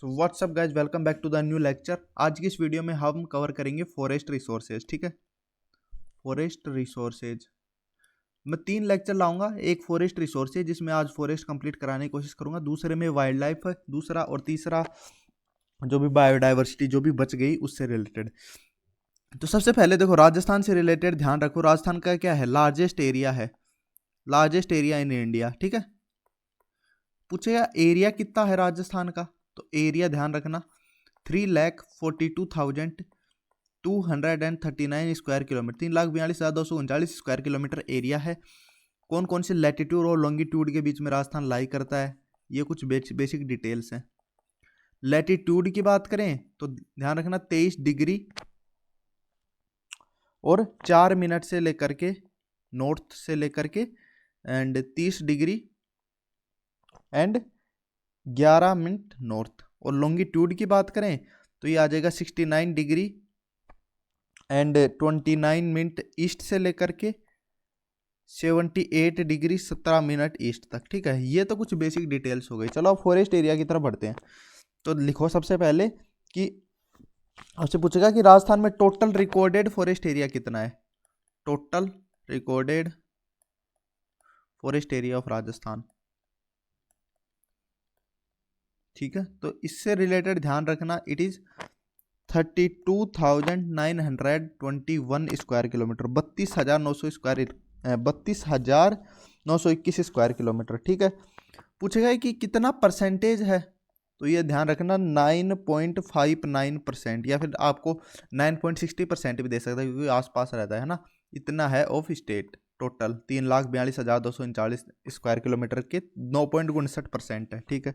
So what's up guys, welcome back to the new lecture. आज की इस वीडियो में हम कवर करेंगे फॉरेस्ट रिसोर्सेज। ठीक है, फॉरेस्ट रिसोर्सेज मैं 3 लेक्चर लाऊंगा। एक फॉरेस्ट रिसोर्सेज जिसमें आज फॉरेस्ट कंप्लीट कराने की कोशिश करूंगा, दूसरे में वाइल्ड लाइफ, दूसरा और तीसरा जो भी बायोडाइवर्सिटी जो भी बच गई उससे रिलेटेड। तो सबसे पहले देखो, राजस्थान से रिलेटेड ध्यान रखो। राजस्थान का क्या है, लार्जेस्ट एरिया है, लार्जेस्ट एरिया इन इंडिया। ठीक है, पूछेगा एरिया कितना है राजस्थान का, तो एरिया ध्यान रखना 3,42,239 square kilometre, 3,42,239 square kilometre area है। कौन कौन से लैटिट्यूड और लॉन्गिट्यूड के बीच में राजस्थान लाई करता है, ये कुछ बेसिक डिटेल्स हैं। लैटिट्यूड की बात करें तो ध्यान रखना 23 डिग्री और 4 मिनट से लेकर के नॉर्थ से लेकर के and 30 degree and 11 minute north. और लॉन्गिट्यूड की बात करें तो ये आ जाएगा 69 डिग्री एंड 29 मिनट ईस्ट से लेकर के 78 डिग्री 17 मिनट ईस्ट तक। ठीक है, ये तो कुछ बेसिक डिटेल्स हो गई। चलो अब फॉरेस्ट एरिया की तरफ बढ़ते हैं। तो लिखो सबसे पहले कि आपसे पूछेगा कि राजस्थान में टोटल रिकॉर्डेड फॉरेस्ट एरिया कितना है। Total recorded forest area of Rajasthan. ठीक है, तो इससे रिलेटेड ध्यान रखना, it is 32,921 square kilometre, 32,921 square kilometre. ठीक है, पूछेगा कि कितना परसेंटेज है, तो ये ध्यान रखना 9.59% या फिर आपको 9.60% भी दे सकता है क्योंकि आसपास रहता है ना। इतना है of state total 3,42,239 square kilometre के 9.59% है। ठीक है,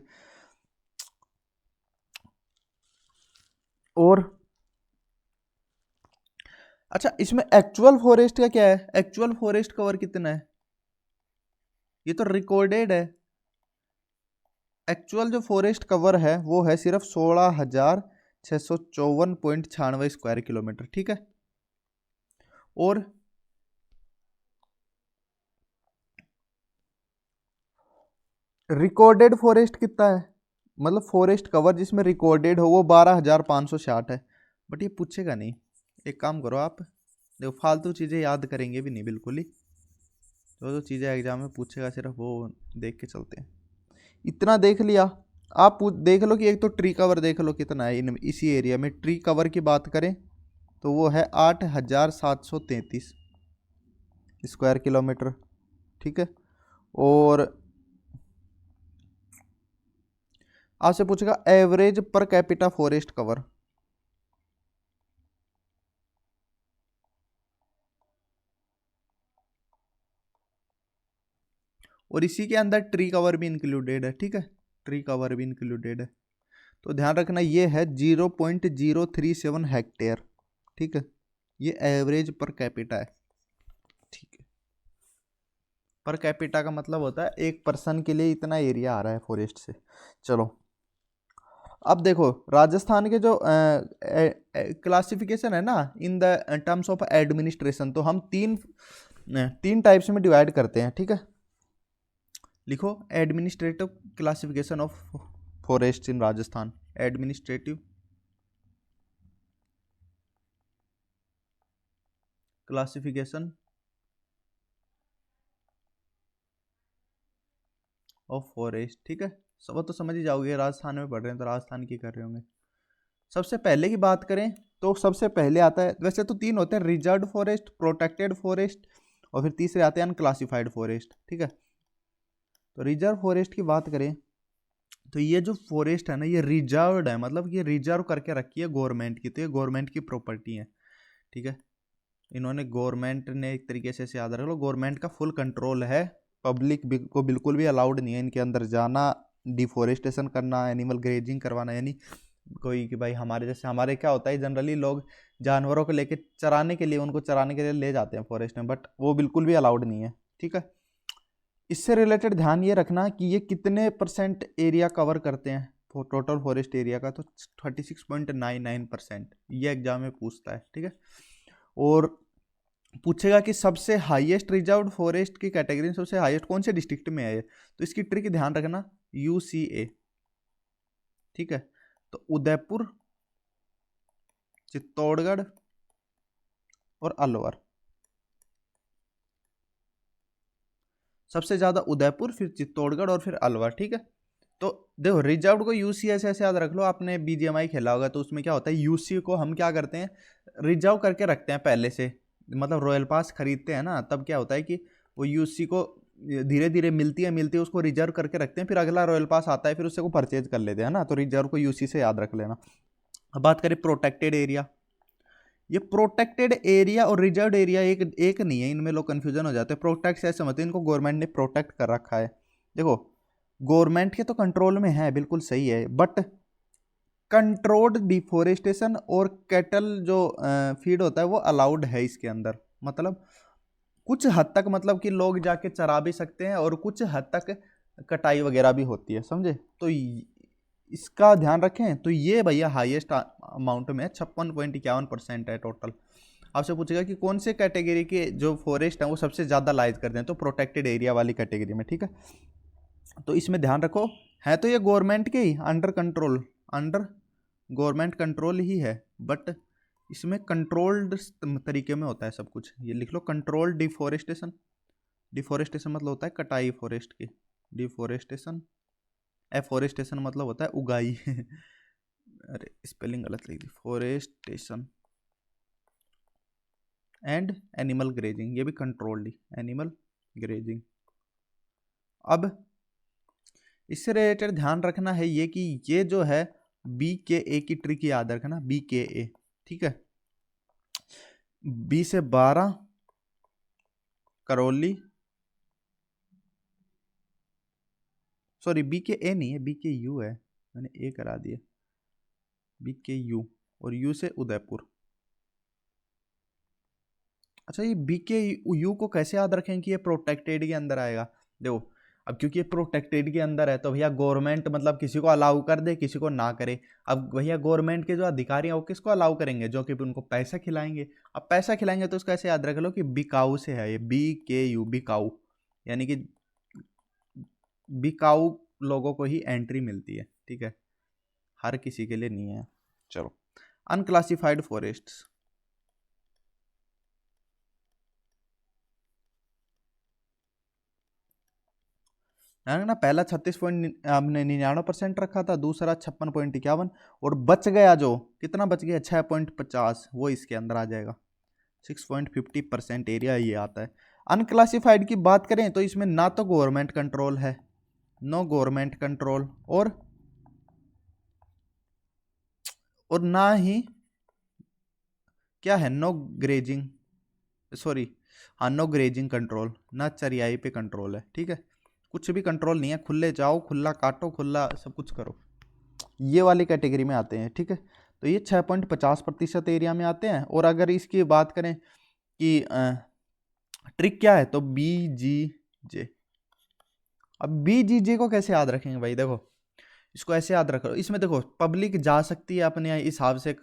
और अच्छा, इसमें एक्चुअल फॉरेस्ट का क्या है, एक्चुअल फॉरेस्ट कवर कितना है, ये तो रिकॉर्डेड है। एक्चुअल जो फॉरेस्ट कवर है वो है सिर्फ 16,654.96 स्क्वायर किलोमीटर। ठीक है, और रिकॉर्डेड फॉरेस्ट कितना है, मतलब फॉरेस्ट कवर जिसमें रिकॉर्डेड हो वो 12,560 है। बट ये पूछेगा नहीं। एक काम करो आप, देखो फालतू चीज़ें याद करेंगे भी नहीं बिल्कुल ही, जो चीज़ें एग्जाम में पूछेगा सिर्फ वो देख के चलते हैं। इतना देख लिया, आप देख लो कि एक तो ट्री कवर देख लो कितना है इसी एरिया में। ट्री कवर की बात करें तो वो है 8,733 स्क्वायर किलोमीटर। ठीक है, और आपसे पूछेगा average per capita forest cover. और इसी के अंदर ट्री कवर भी इंक्लूडेड है। ठीक है, ट्री कवर भी इंक्लूडेड है, तो ध्यान रखना ये है 0.037 हेक्टेयर। ठीक है, ये एवरेज पर कैपिटा है। ठीक है, पर कैपिटा का मतलब होता है एक पर्सन के लिए इतना एरिया आ रहा है फॉरेस्ट से। चलो अब देखो, राजस्थान के जो क्लासिफिकेशन है ना in the terms of administration, तो हम तीन टाइप्स में डिवाइड करते हैं। ठीक है, लिखो administrative classification of forest in Rajasthan. Administrative classification of forest. ठीक है, सब तो समझ ही जाओगे, राजस्थान में पढ़ रहे हैं तो राजस्थान की कर रहे होंगे। सबसे पहले की बात करें तो सबसे पहले आता है, वैसे तो 3 होते हैं, रिजर्व फॉरेस्ट, प्रोटेक्टेड फॉरेस्ट और फिर तीसरे आते हैं अनक्लासिफाइड फॉरेस्ट। ठीक है, तो रिजर्व फॉरेस्ट की बात करें तो ये जो फॉरेस्ट है ना ये रिजर्व्ड है, मतलब ये रिजर्व करके रखी है गवर्नमेंट की, तो ये गवर्नमेंट की प्रॉपर्टी है। ठीक है, इन्होंने गवर्नमेंट ने एक तरीके से याद रख लो, गवर्नमेंट का फुल कंट्रोल है। पब्लिक को बिल्कुल भी अलाउड नहीं है इनके अंदर जाना, डिफोरेस्टेशन करना, एनिमल ग्रेजिंग करवाना। यानी कोई कि भाई हमारे जैसे, हमारे क्या होता है जनरली लोग जानवरों को लेके चराने के लिए, उनको चराने के लिए ले जाते हैं फॉरेस्ट में, बट वो बिल्कुल भी अलाउड नहीं है। ठीक है, इससे रिलेटेड ध्यान ये रखना कि ये कितने % एरिया कवर करते हैं टोटल फॉरेस्ट एरिया का, तो 36.99% ये एग्जाम में पूछता है। ठीक है, और पूछेगा कि सबसे हाईएस्ट रिजर्व्ड फॉरेस्ट की कैटेगरी में सबसे हाईएस्ट कौन से डिस्ट्रिक्ट में है, तो इसकी ट्रिक ध्यान रखना UCA। ठीक है, तो उदयपुर, चित्तौड़गढ़ और अलवर। सबसे ज्यादा उदयपुर, फिर चित्तौड़गढ़ और फिर अलवर, ठीक है। तो देखो रिजर्व को यूसी ऐसे याद रख लो। आपने बीजीएमआई खेला होगा तो उसमें क्या होता है, यूसी को हम क्या करते हैं, रिजर्व करके रखते हैं पहले से। मतलब रॉयल पास खरीदते हैं ना, तब क्या होता है कि वो यूसी को धीरे धीरे मिलती है उसको रिजर्व करके रखते हैं, फिर अगला रॉयल पास आता है फिर उससे को परचेज कर लेते हैं ना। तो रिजर्व को यूसी से याद रख लेना। अब बात करें प्रोटेक्टेड एरिया। ये प्रोटेक्टेड एरिया और रिजर्व एरिया एक नहीं है, इनमें लोग कंफ्यूजन हो जाते हैं। प्रोटेक्ट से समझते हैं, इनको गवर्नमेंट ने प्रोटेक्ट कर रखा है। देखो गवर्नमेंट के तो कंट्रोल में है, बिल्कुल सही है, बट कंट्रोल्ड डिफोरेस्टेशन और कैटल जो फीड होता है वो अलाउड है इसके अंदर। मतलब कुछ हद तक, मतलब कि लोग जाके चरा भी सकते हैं और कुछ हद तक कटाई वगैरह भी होती है, समझे। तो इसका ध्यान रखें। तो ये भैया हाईएस्ट अमाउंट में 56.51% है टोटल। आपसे पूछेगा कि कौन से कैटेगरी के जो फॉरेस्ट हैं वो सबसे ज़्यादा लाइज करते हैं, तो प्रोटेक्टेड एरिया वाली कैटेगरी में, ठीक है। तो इसमें ध्यान रखो, है तो ये गवर्नमेंट के ही अंडर गवर्नमेंट कंट्रोल ही है, बट इसमें कंट्रोल्ड तरीके में होता है सब कुछ। ये लिख लो, कंट्रोल्ड डिफोरेस्टेशन। डिफोरेस्टेशन मतलब होता है कटाई फॉरेस्ट की। डिफोरेस्टेशन, एफोरेस्टेशन मतलब होता है उगाई अरे स्पेलिंग गलत लिख दी। फॉरेस्टेशन एंड एनिमल ग्रेजिंग, ये भी कंट्रोल्ड ही, एनिमल ग्रेजिंग। अब इससे रिलेटेड ध्यान रखना है ये कि ये जो है BKA की ट्रिक याद रखना, BKA, ठीक है। B से 12 करौली, सॉरी BKA नहीं है, BKU है, मैंने A करा दिया, BKU, और U से उदयपुर। अच्छा ये BKU को कैसे याद रखें कि ये प्रोटेक्टेड के अंदर आएगा। देखो अब क्योंकि ये प्रोटेक्टेड के अंदर है तो भैया गवर्नमेंट मतलब किसी को अलाउ कर दे किसी को ना करे। अब भैया गवर्नमेंट के जो अधिकारी हैं वो किसको अलाउ करेंगे, जो कि उनको पैसा खिलाएंगे। अब पैसा खिलाएंगे तो इसका ऐसे याद रख लो कि बिकाऊ से है ये, BKU, बिकाऊ, यानी कि बिकाऊ लोगों को ही एंट्री मिलती है, ठीक है, हर किसी के लिए नहीं है। चलो अनक्लासिफाइड फॉरेस्ट्स, ना पहला 36.99% रखा था, दूसरा 56.51, और बच गया जो कितना बच गया 6.50, वो इसके अंदर आ जाएगा। 6.50% एरिया ये आता है। अनक्लासिफाइड की बात करें तो इसमें ना तो गवर्नमेंट कंट्रोल है, नो गवर्नमेंट कंट्रोल, और ना ही क्या है, नो ग्रेजिंग, सॉरी हाँ नो ग्रेजिंग कंट्रोल, ना चरियाई पे कंट्रोल है, ठीक है। कुछ भी कंट्रोल नहीं है, खुले जाओ खुला काटो खुला सब कुछ करो, ये वाली कैटेगरी में आते हैं, ठीक है। तो ये 6.50% एरिया में आते हैं। और अगर इसकी बात करें कि ट्रिक क्या है तो BGJ। अब BGJ को कैसे याद रखेंगे भाई, देखो इसको ऐसे याद रखो, इसमें देखो पब्लिक जा सकती है अपने हिसाब से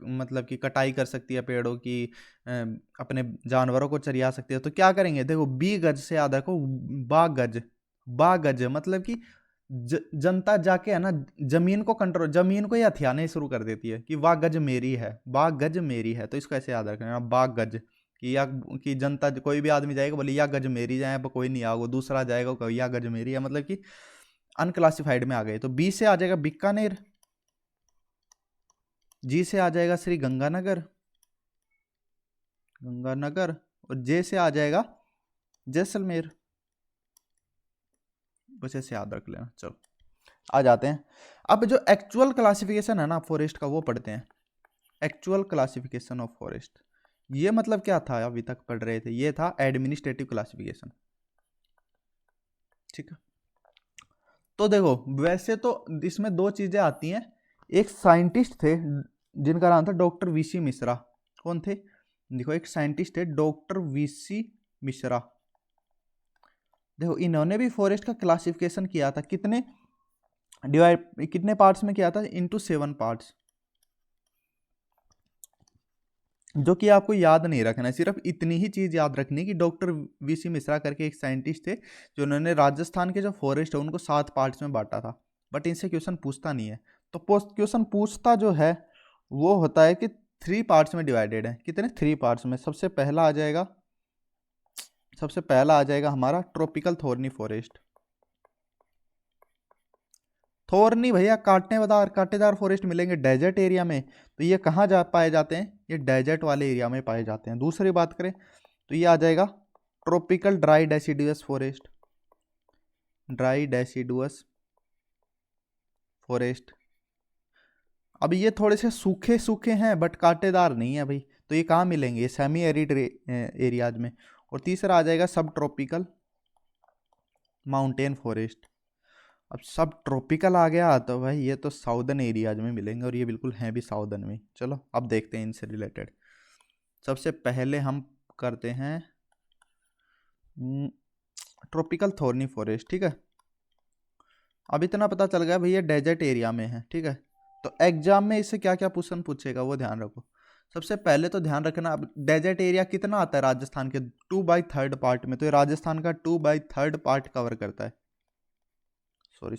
मतलब कि कटाई कर सकती है पेड़ों की, अपने जानवरों को चरिया सकती है। तो क्या करेंगे, देखो B गज से याद रखो, बा गज मतलब कि जनता जाके है ना जमीन को कंट्रोल, जमीन को ही हथियाने शुरू कर देती है कि वाह गज मेरी है, बा गज मेरी है। तो इसको ऐसे याद रखना, बा गज कि या कि जनता, कोई भी आदमी जाएगा बोले या गज मेरी, जाए कोई नहीं आओ, दूसरा जाएगा या गज मेरी है, मतलब कि अनक्लासिफाइड में आ गए। तो B से आ जाएगा बीकानेर, G से आ जाएगा श्री गंगानगर, और J से आ जाएगा जैसलमेर। बस ऐसे याद रख लेना। चलो आ जाते हैं, अब जो एक्चुअल क्लासिफिकेशन है ना फॉरेस्ट का वो पढ़ते हैं। एक्चुअल क्लासिफिकेशन ऑफ फॉरेस्ट, ये मतलब क्या था अभी तक पढ़ रहे थे, ये था एडमिनिस्ट्रेटिव क्लासिफिकेशन, ठीक है। तो देखो वैसे तो इसमें दो चीजें आती हैं, एक साइंटिस्ट थे जिनका नाम था डॉक्टर VC मिश्रा। कौन थे, देखो एक साइंटिस्ट थे डॉक्टर VC मिश्रा। देखो इन्होंने भी फॉरेस्ट का क्लासिफिकेशन किया था, कितने पार्ट्स में किया था, इनटू 7 पार्ट्स, जो कि आपको याद नहीं रखना है। सिर्फ इतनी ही चीज याद रखनी कि डॉक्टर VC मिश्रा करके एक साइंटिस्ट थे जो उन्होंने राजस्थान के जो फॉरेस्ट है उनको 7 पार्ट्स में बांटा था, बट इनसे क्वेश्चन पूछता नहीं है। तो क्वेश्चन पूछता जो है वो होता है कि 3 पार्ट्स में डिवाइडेड है। कितने? 3 पार्ट्स में। सबसे पहला आ जाएगा हमारा ट्रॉपिकल थॉर्नी फॉरेस्ट। थॉर्नी भैया कांटेदार फॉरेस्ट मिलेंगे डेजर्ट एरिया में, तो ये कहाँ पाए जाते हैं? ये डेजर्ट वाले एरिया में पाए जाते हैं। दूसरी बात करें तो ये आ जाएगा tropical dry deciduous forest. Dry deciduous forest, अब ये थोड़े से सूखे सूखे हैं बट कांटेदार नहीं है भाई, तो ये कहाँ मिलेंगे? ये सेमी एरिड एरियाज में। और तीसरा आ जाएगा सब ट्रॉपिकल माउंटेन फॉरेस्ट। अब सब ट्रॉपिकल आ गया तो भाई ये तो साउदर्न एरियाज में मिलेंगे, और ये बिल्कुल हैं भी साउदर्न में। चलो अब देखते हैं इनसे रिलेटेड। सबसे पहले हम करते हैं ट्रॉपिकल थॉर्नी फॉरेस्ट, ठीक है। अब इतना पता चल गया भैया डेजर्ट एरिया में है, ठीक है। तो एग्जाम में इससे क्या क्या क्वेश्चन पूछेगा वो ध्यान रखो। सबसे पहले तो ध्यान रखना, अब डेजर्ट एरिया कितना आता है राजस्थान के? 2/3 पार्ट में, तो ये राजस्थान का 2/3 पार्ट कवर करता है। सॉरी,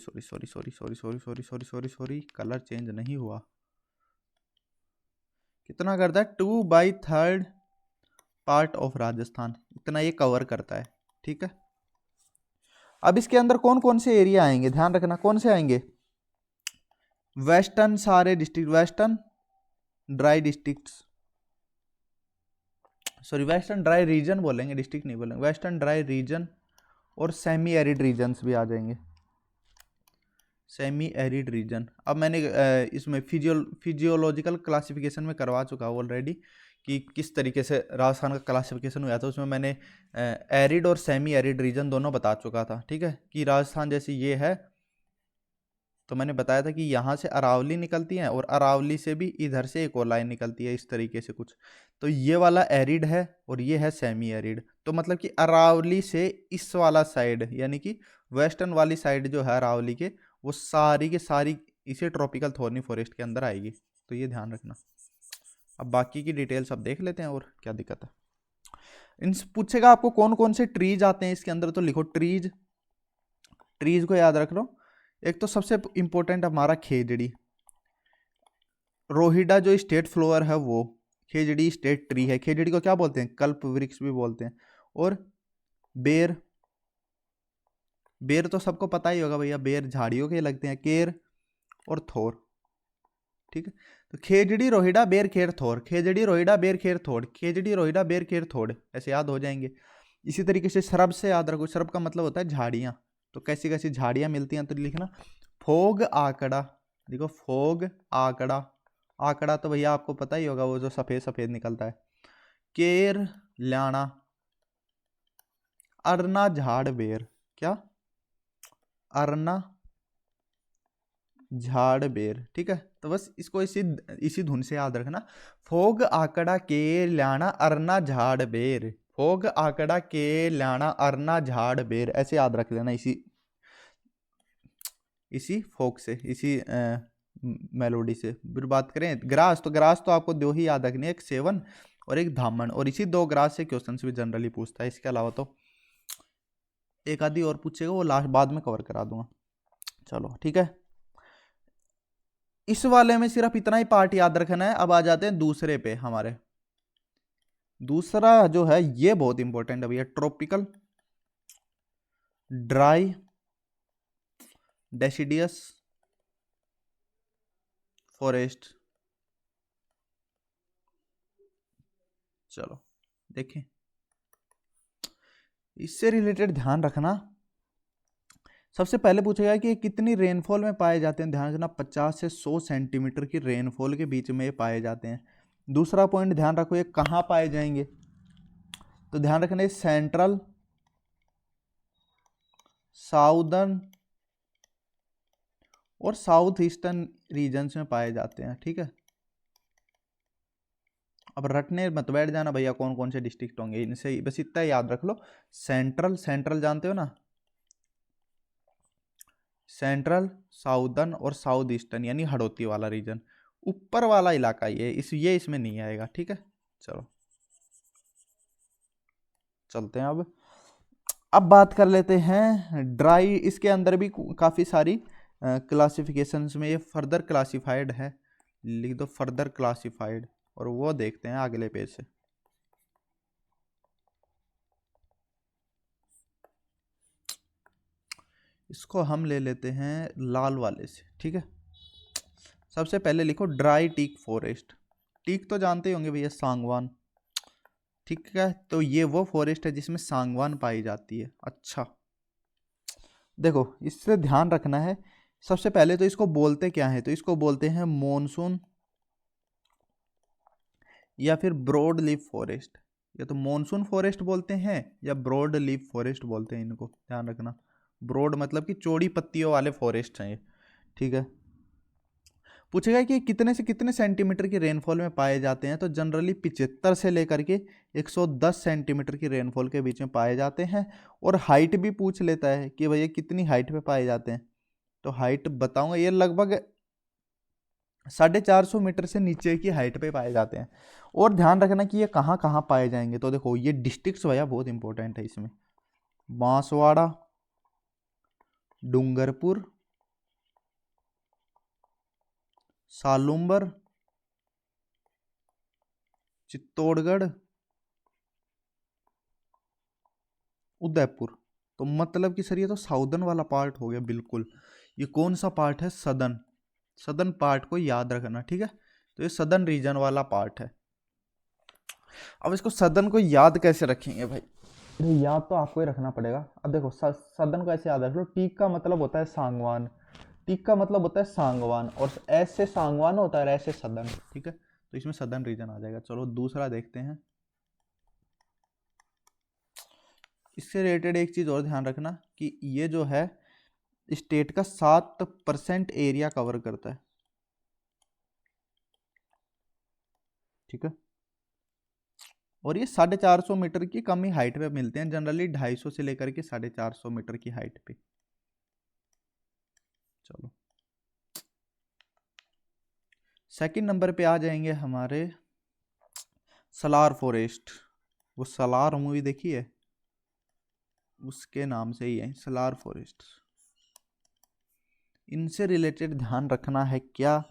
कलर चेंज नहीं हुआ। कितना करता है? 2/3 पार्ट ऑफ राजस्थान, इतना ये कवर करता है, ठीक है। अब इसके अंदर कौन कौन से एरिया आएंगे ध्यान रखना, कौन से आएंगे? वेस्टर्न सारे district, western dry districts, sorry western dry region बोलेंगे, डिस्ट्रिक्ट नहीं बोलेंगे, वेस्टर्न ड्राई रीजन। और सेमी एरिड रीजन्स भी आ जाएंगे, सेमी एरिड रीजन। अब मैंने इसमें फिजियोलॉजिकल क्लासिफिकेशन में करवा चुका हूँ ऑलरेडी कि किस तरीके से राजस्थान का क्लासिफिकेशन हुआ था। उसमें मैंने एरिड और सेमी एरिड रीजन दोनों बता चुका था, ठीक है। कि राजस्थान जैसे ये है, तो मैंने बताया था कि यहाँ से अरावली निकलती है और अरावली से भी इधर से एक और लाइन निकलती है, इस तरीके से कुछ। तो ये वाला एरिड है और ये है सेमी एरिड। तो मतलब कि अरावली से इस वाला साइड, यानी कि वेस्टर्न वाली साइड जो है अरावली के, वो सारी के सारी इसे ट्रॉपिकल थॉर्नी फॉरेस्ट के अंदर आएगी, तो ये ध्यान रखना। अब बाकी की डिटेल्स अब देख लेते हैं, और क्या दिक्कत है। इनसे पूछेगा आपको कौन कौन से ट्रीज आते हैं इसके अंदर, तो लिखो ट्रीज को याद रख लो। एक तो सबसे इंपॉर्टेंट हमारा खेजड़ी, रोहिडा जो स्टेट फ्लोअर है वो खेजड़ी स्टेट ट्री है। खेजड़ी को क्या बोलते हैं? कल्प वृक्ष भी बोलते हैं। और बेर तो सबको पता ही होगा भैया, बेर झाड़ियों के लगते हैं। केर और थोर, ठीक है। तो खेजड़ी रोहिडा बेर खेर थोर, खेजड़ी रोहिडा बेर खेर थोड़, खेजड़ी रोहिडा बेर खेर थोड़, ऐसे याद हो जाएंगे। इसी तरीके से शरब से याद रखो, शरब का मतलब होता है झाड़ियाँ। तो कैसी कैसी झाड़ियाँ मिलती हैं तो लिखना फोग आकड़ा। देखो फोग आकड़ा, आकड़ा तो भैया आपको पता ही होगा, वो जो सफेद सफेद निकलता है। केर ल्याणा, अरना झाड़ बेर, क्या? अरना झाड़ बेर, ठीक है। तो बस इसको इसी धुन से याद रखना, फोग आकड़ा के ल्याणा अरना झाड़ बेर, फोग आकड़ा के ल्याणा अरना झाड़ बेर, ऐसे याद रख लेना इसी फोक से, इसी मेलोडी से। फिर बात करें ग्रास, तो ग्रास तो आपको दो ही याद रखनी है, एक सेवन और एक धामन, और इसी दो ग्रास से क्वेश्चन भी जनरली पूछता है। इसके अलावा तो एक आधी और पूछेगा, वो लास्ट बाद में कवर करा दूंगा। चलो ठीक है, इस वाले में सिर्फ इतना ही पार्ट याद रखना है। अब आ जाते हैं दूसरे पे हमारे। दूसरा जो है ये बहुत इंपॉर्टेंट है भैया, ट्रॉपिकल ड्राई डेसिडियस फॉरेस्ट। चलो देखें, इससे रिलेटेड ध्यान रखना। सबसे पहले पूछेगा कि कितनी रेनफॉल में पाए जाते हैं। ध्यान रखना 50 से 100 सेंटीमीटर की रेनफॉल के बीच में ये पाए जाते हैं। दूसरा पॉइंट ध्यान रखो, ये कहाँ पाए जाएंगे, तो ध्यान रखना सेंट्रल, साउदर्न और साउथ ईस्टर्न रीजन्स में पाए जाते हैं, ठीक है। अब रटने मत बैठ जाना भैया कौन कौन से डिस्ट्रिक्ट होंगे, इनसे बस इतना याद रख लो। सेंट्रल जानते हो ना, सेंट्रल, साउदर्न और साउथ ईस्टर्न, यानी हड़ौती वाला रीजन, ऊपर वाला इलाका ये इसमें नहीं आएगा, ठीक है। चलो चलते हैं अब बात कर लेते हैं ड्राई। इसके अंदर भी काफ़ी सारी क्लासिफिकेशंस में ये फर्दर क्लासिफाइड है, लिख दो फर्दर क्लासिफाइड, और वो देखते हैं अगले पेज से। इसको हम ले लेते हैं लाल वाले से, ठीक है। सबसे पहले लिखो ड्राई टीक फॉरेस्ट। टीक तो जानते ही होंगे भैया, सांगवान, ठीक है। तो ये वो फॉरेस्ट है जिसमें सांगवान पाई जाती है। अच्छा, देखो इससे ध्यान रखना है। सबसे पहले तो इसको बोलते क्या है, तो इसको बोलते हैं मॉनसून या फिर ब्रॉड लीफ फॉरेस्ट। या तो मॉनसून फॉरेस्ट बोलते हैं या ब्रॉड लीफ फॉरेस्ट बोलते हैं, इनको ध्यान रखना। ब्रॉड मतलब कि चौड़ी पत्तियों वाले फॉरेस्ट हैं ये, ठीक है। पूछेगा कि कितने से कितने सेंटीमीटर की रेनफॉल में पाए जाते हैं, तो जनरली 75 से लेकर के 110 सेंटीमीटर की रेनफॉल के बीच में पाए जाते हैं। और हाइट भी पूछ लेता है कि भैया कितनी हाइट पे पाए जाते हैं, तो हाइट बताऊंगा, ये लगभग 450 मीटर से नीचे की हाइट पे पाए जाते हैं। और ध्यान रखना कि ये कहाँ कहाँ पाए जाएंगे, तो देखो ये डिस्ट्रिक्ट्स भैया बहुत इंपॉर्टेंट है इसमें। बांसवाड़ा, डूंगरपुर, सालुम्बर, चित्तौड़गढ़, उदयपुर। तो मतलब कि सर ये तो साउदर्न वाला पार्ट हो गया बिल्कुल। ये कौन सा पार्ट है, सदर्न। सदर्न पार्ट को याद रखना, ठीक है। तो ये सदर्न रीजन वाला पार्ट है। अब इसको सदर्न को याद कैसे रखेंगे भाई, ये याद तो आपको ही रखना पड़ेगा। अब देखो सदर्न को ऐसे याद रख लो, टीक का मतलब होता है सांगवान, टीक का मतलब होता है सांगवान, और ऐसे सांगवान होता है, ऐसे सदर्न, ठीक है। तो इसमें सदर्न रीजन आ जाएगा। चलो दूसरा देखते हैं। इससे रिलेटेड एक चीज़ और ध्यान रखना कि ये जो है स्टेट का 7% एरिया कवर करता है, ठीक है। और ये 450 मीटर की कम ही हाइट पे मिलते हैं, जनरली 250 से लेकर के 450 मीटर की हाइट पे। चलो सेकंड नंबर पे आ जाएंगे हमारे सलार फॉरेस्ट। वो सलार मूवी देखी है, उसके नाम से ही है सलार फॉरेस्ट। इनसे रिलेटेड ध्यान रखना है क्या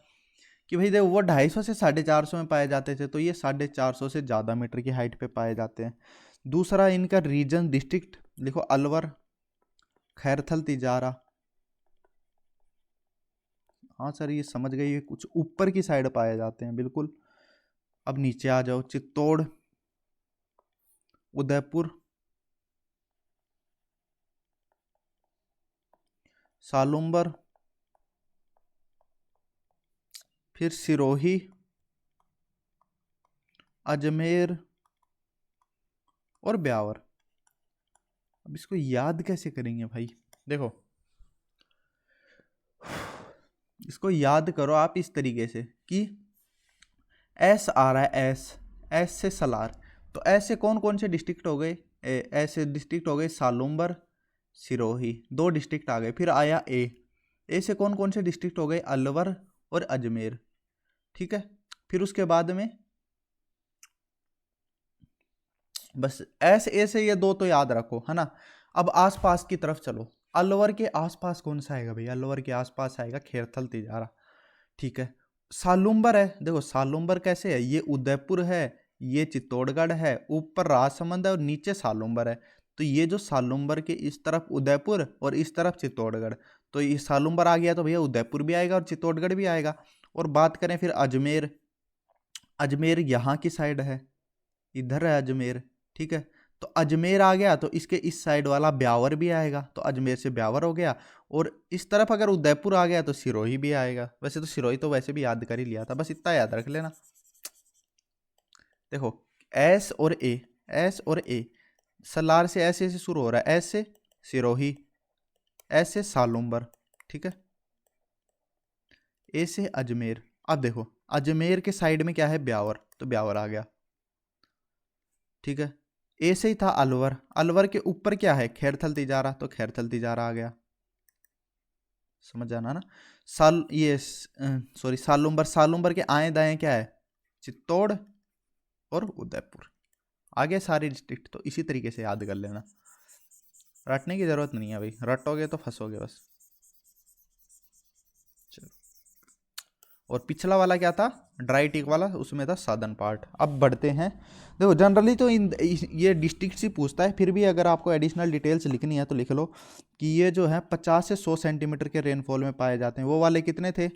कि भाई देखो वो 250 से 450 में पाए जाते थे, तो ये 450 से ज़्यादा मीटर की हाइट पे पाए जाते हैं। दूसरा इनका रीजन डिस्ट्रिक्ट लिखो, अलवर, खैरथल, तिजारा। हाँ सर ये समझ गए, ये कुछ ऊपर की साइड पाए जाते हैं बिल्कुल। अब नीचे आ जाओ, चित्तौड़, उदयपुर, सालुम्बर, फिर सिरोही, अजमेर और ब्यावर। अब इसको याद कैसे करेंगे भाई, देखो इसको याद करो आप इस तरीके से कि एस आ रहा है, एस, एस से सलार। तो ऐसे कौन कौन से डिस्ट्रिक्ट हो गए, ऐसे डिस्ट्रिक्ट हो गए सालुम्बर, सिरोही, 2 डिस्ट्रिक्ट आ गए। फिर आया ए से कौन कौन से डिस्ट्रिक्ट हो गए, अलवर और अजमेर, ठीक है। फिर उसके बाद में बस ए से ये 2 तो याद रखो, है ना। अब आसपास की तरफ चलो, अलवर के आसपास कौन सा आएगा भैया, अलवर के आसपास आएगा खैरथल, तिजारा, ठीक है। सालुम्बर है, देखो सालुम्बर कैसे है, ये उदयपुर है, ये चित्तौड़गढ़ है, ऊपर राजसमंद है और नीचे सालुम्बर है। तो ये जो सालुम्बर के इस तरफ उदयपुर और इस तरफ चित्तौड़गढ़, तो ये सालुम्बर आ गया तो भैया उदयपुर भी आएगा और चित्तौड़गढ़ भी आएगा। और बात करें फिर अजमेर, अजमेर यहाँ की साइड है, इधर है अजमेर, ठीक है। तो अजमेर आ गया तो इसके इस साइड वाला ब्यावर भी आएगा, तो अजमेर से ब्यावर हो गया। और इस तरफ अगर उदयपुर आ गया तो सिरोही भी आएगा। वैसे तो सिरोही तो वैसे भी याद कर ही लिया था, बस इतना याद रख लेना। देखो एस और ए, एस और ए, सलार से ऐसे से शुरू हो रहा है, एस से सिरोही, एस से सालुम्बर, ठीक है, ए से अजमेर। अब देखो अजमेर के साइड में क्या है, ब्यावर, तो ब्यावर आ गया, ठीक है। ए से ही था अलवर, अलवर के ऊपर क्या है, खैरथल, तिजारा, तो खैरथल, तिजारा आ गया, समझ जाना ना। साल ये सॉरी सालुम्बर, सालुम्बर के आए दाएं क्या है, चित्तौड़ और उदयपुर। आगे सारे डिस्ट्रिक्ट तो इसी तरीके से याद कर लेना, रटने की जरूरत नहीं है भाई, रटोगे तो फंसोगे बस। और पिछला वाला क्या था, ड्राई टिक वाला, उसमें था सदर्न पार्ट। अब बढ़ते हैं, देखो जनरली तो ये डिस्ट्रिक्ट ही पूछता है, फिर भी अगर आपको एडिशनल डिटेल्स लिखनी है तो लिख लो कि ये जो है 50 से 100 सेंटीमीटर के रेनफॉल में पाए जाते हैं। वो वाले कितने थे,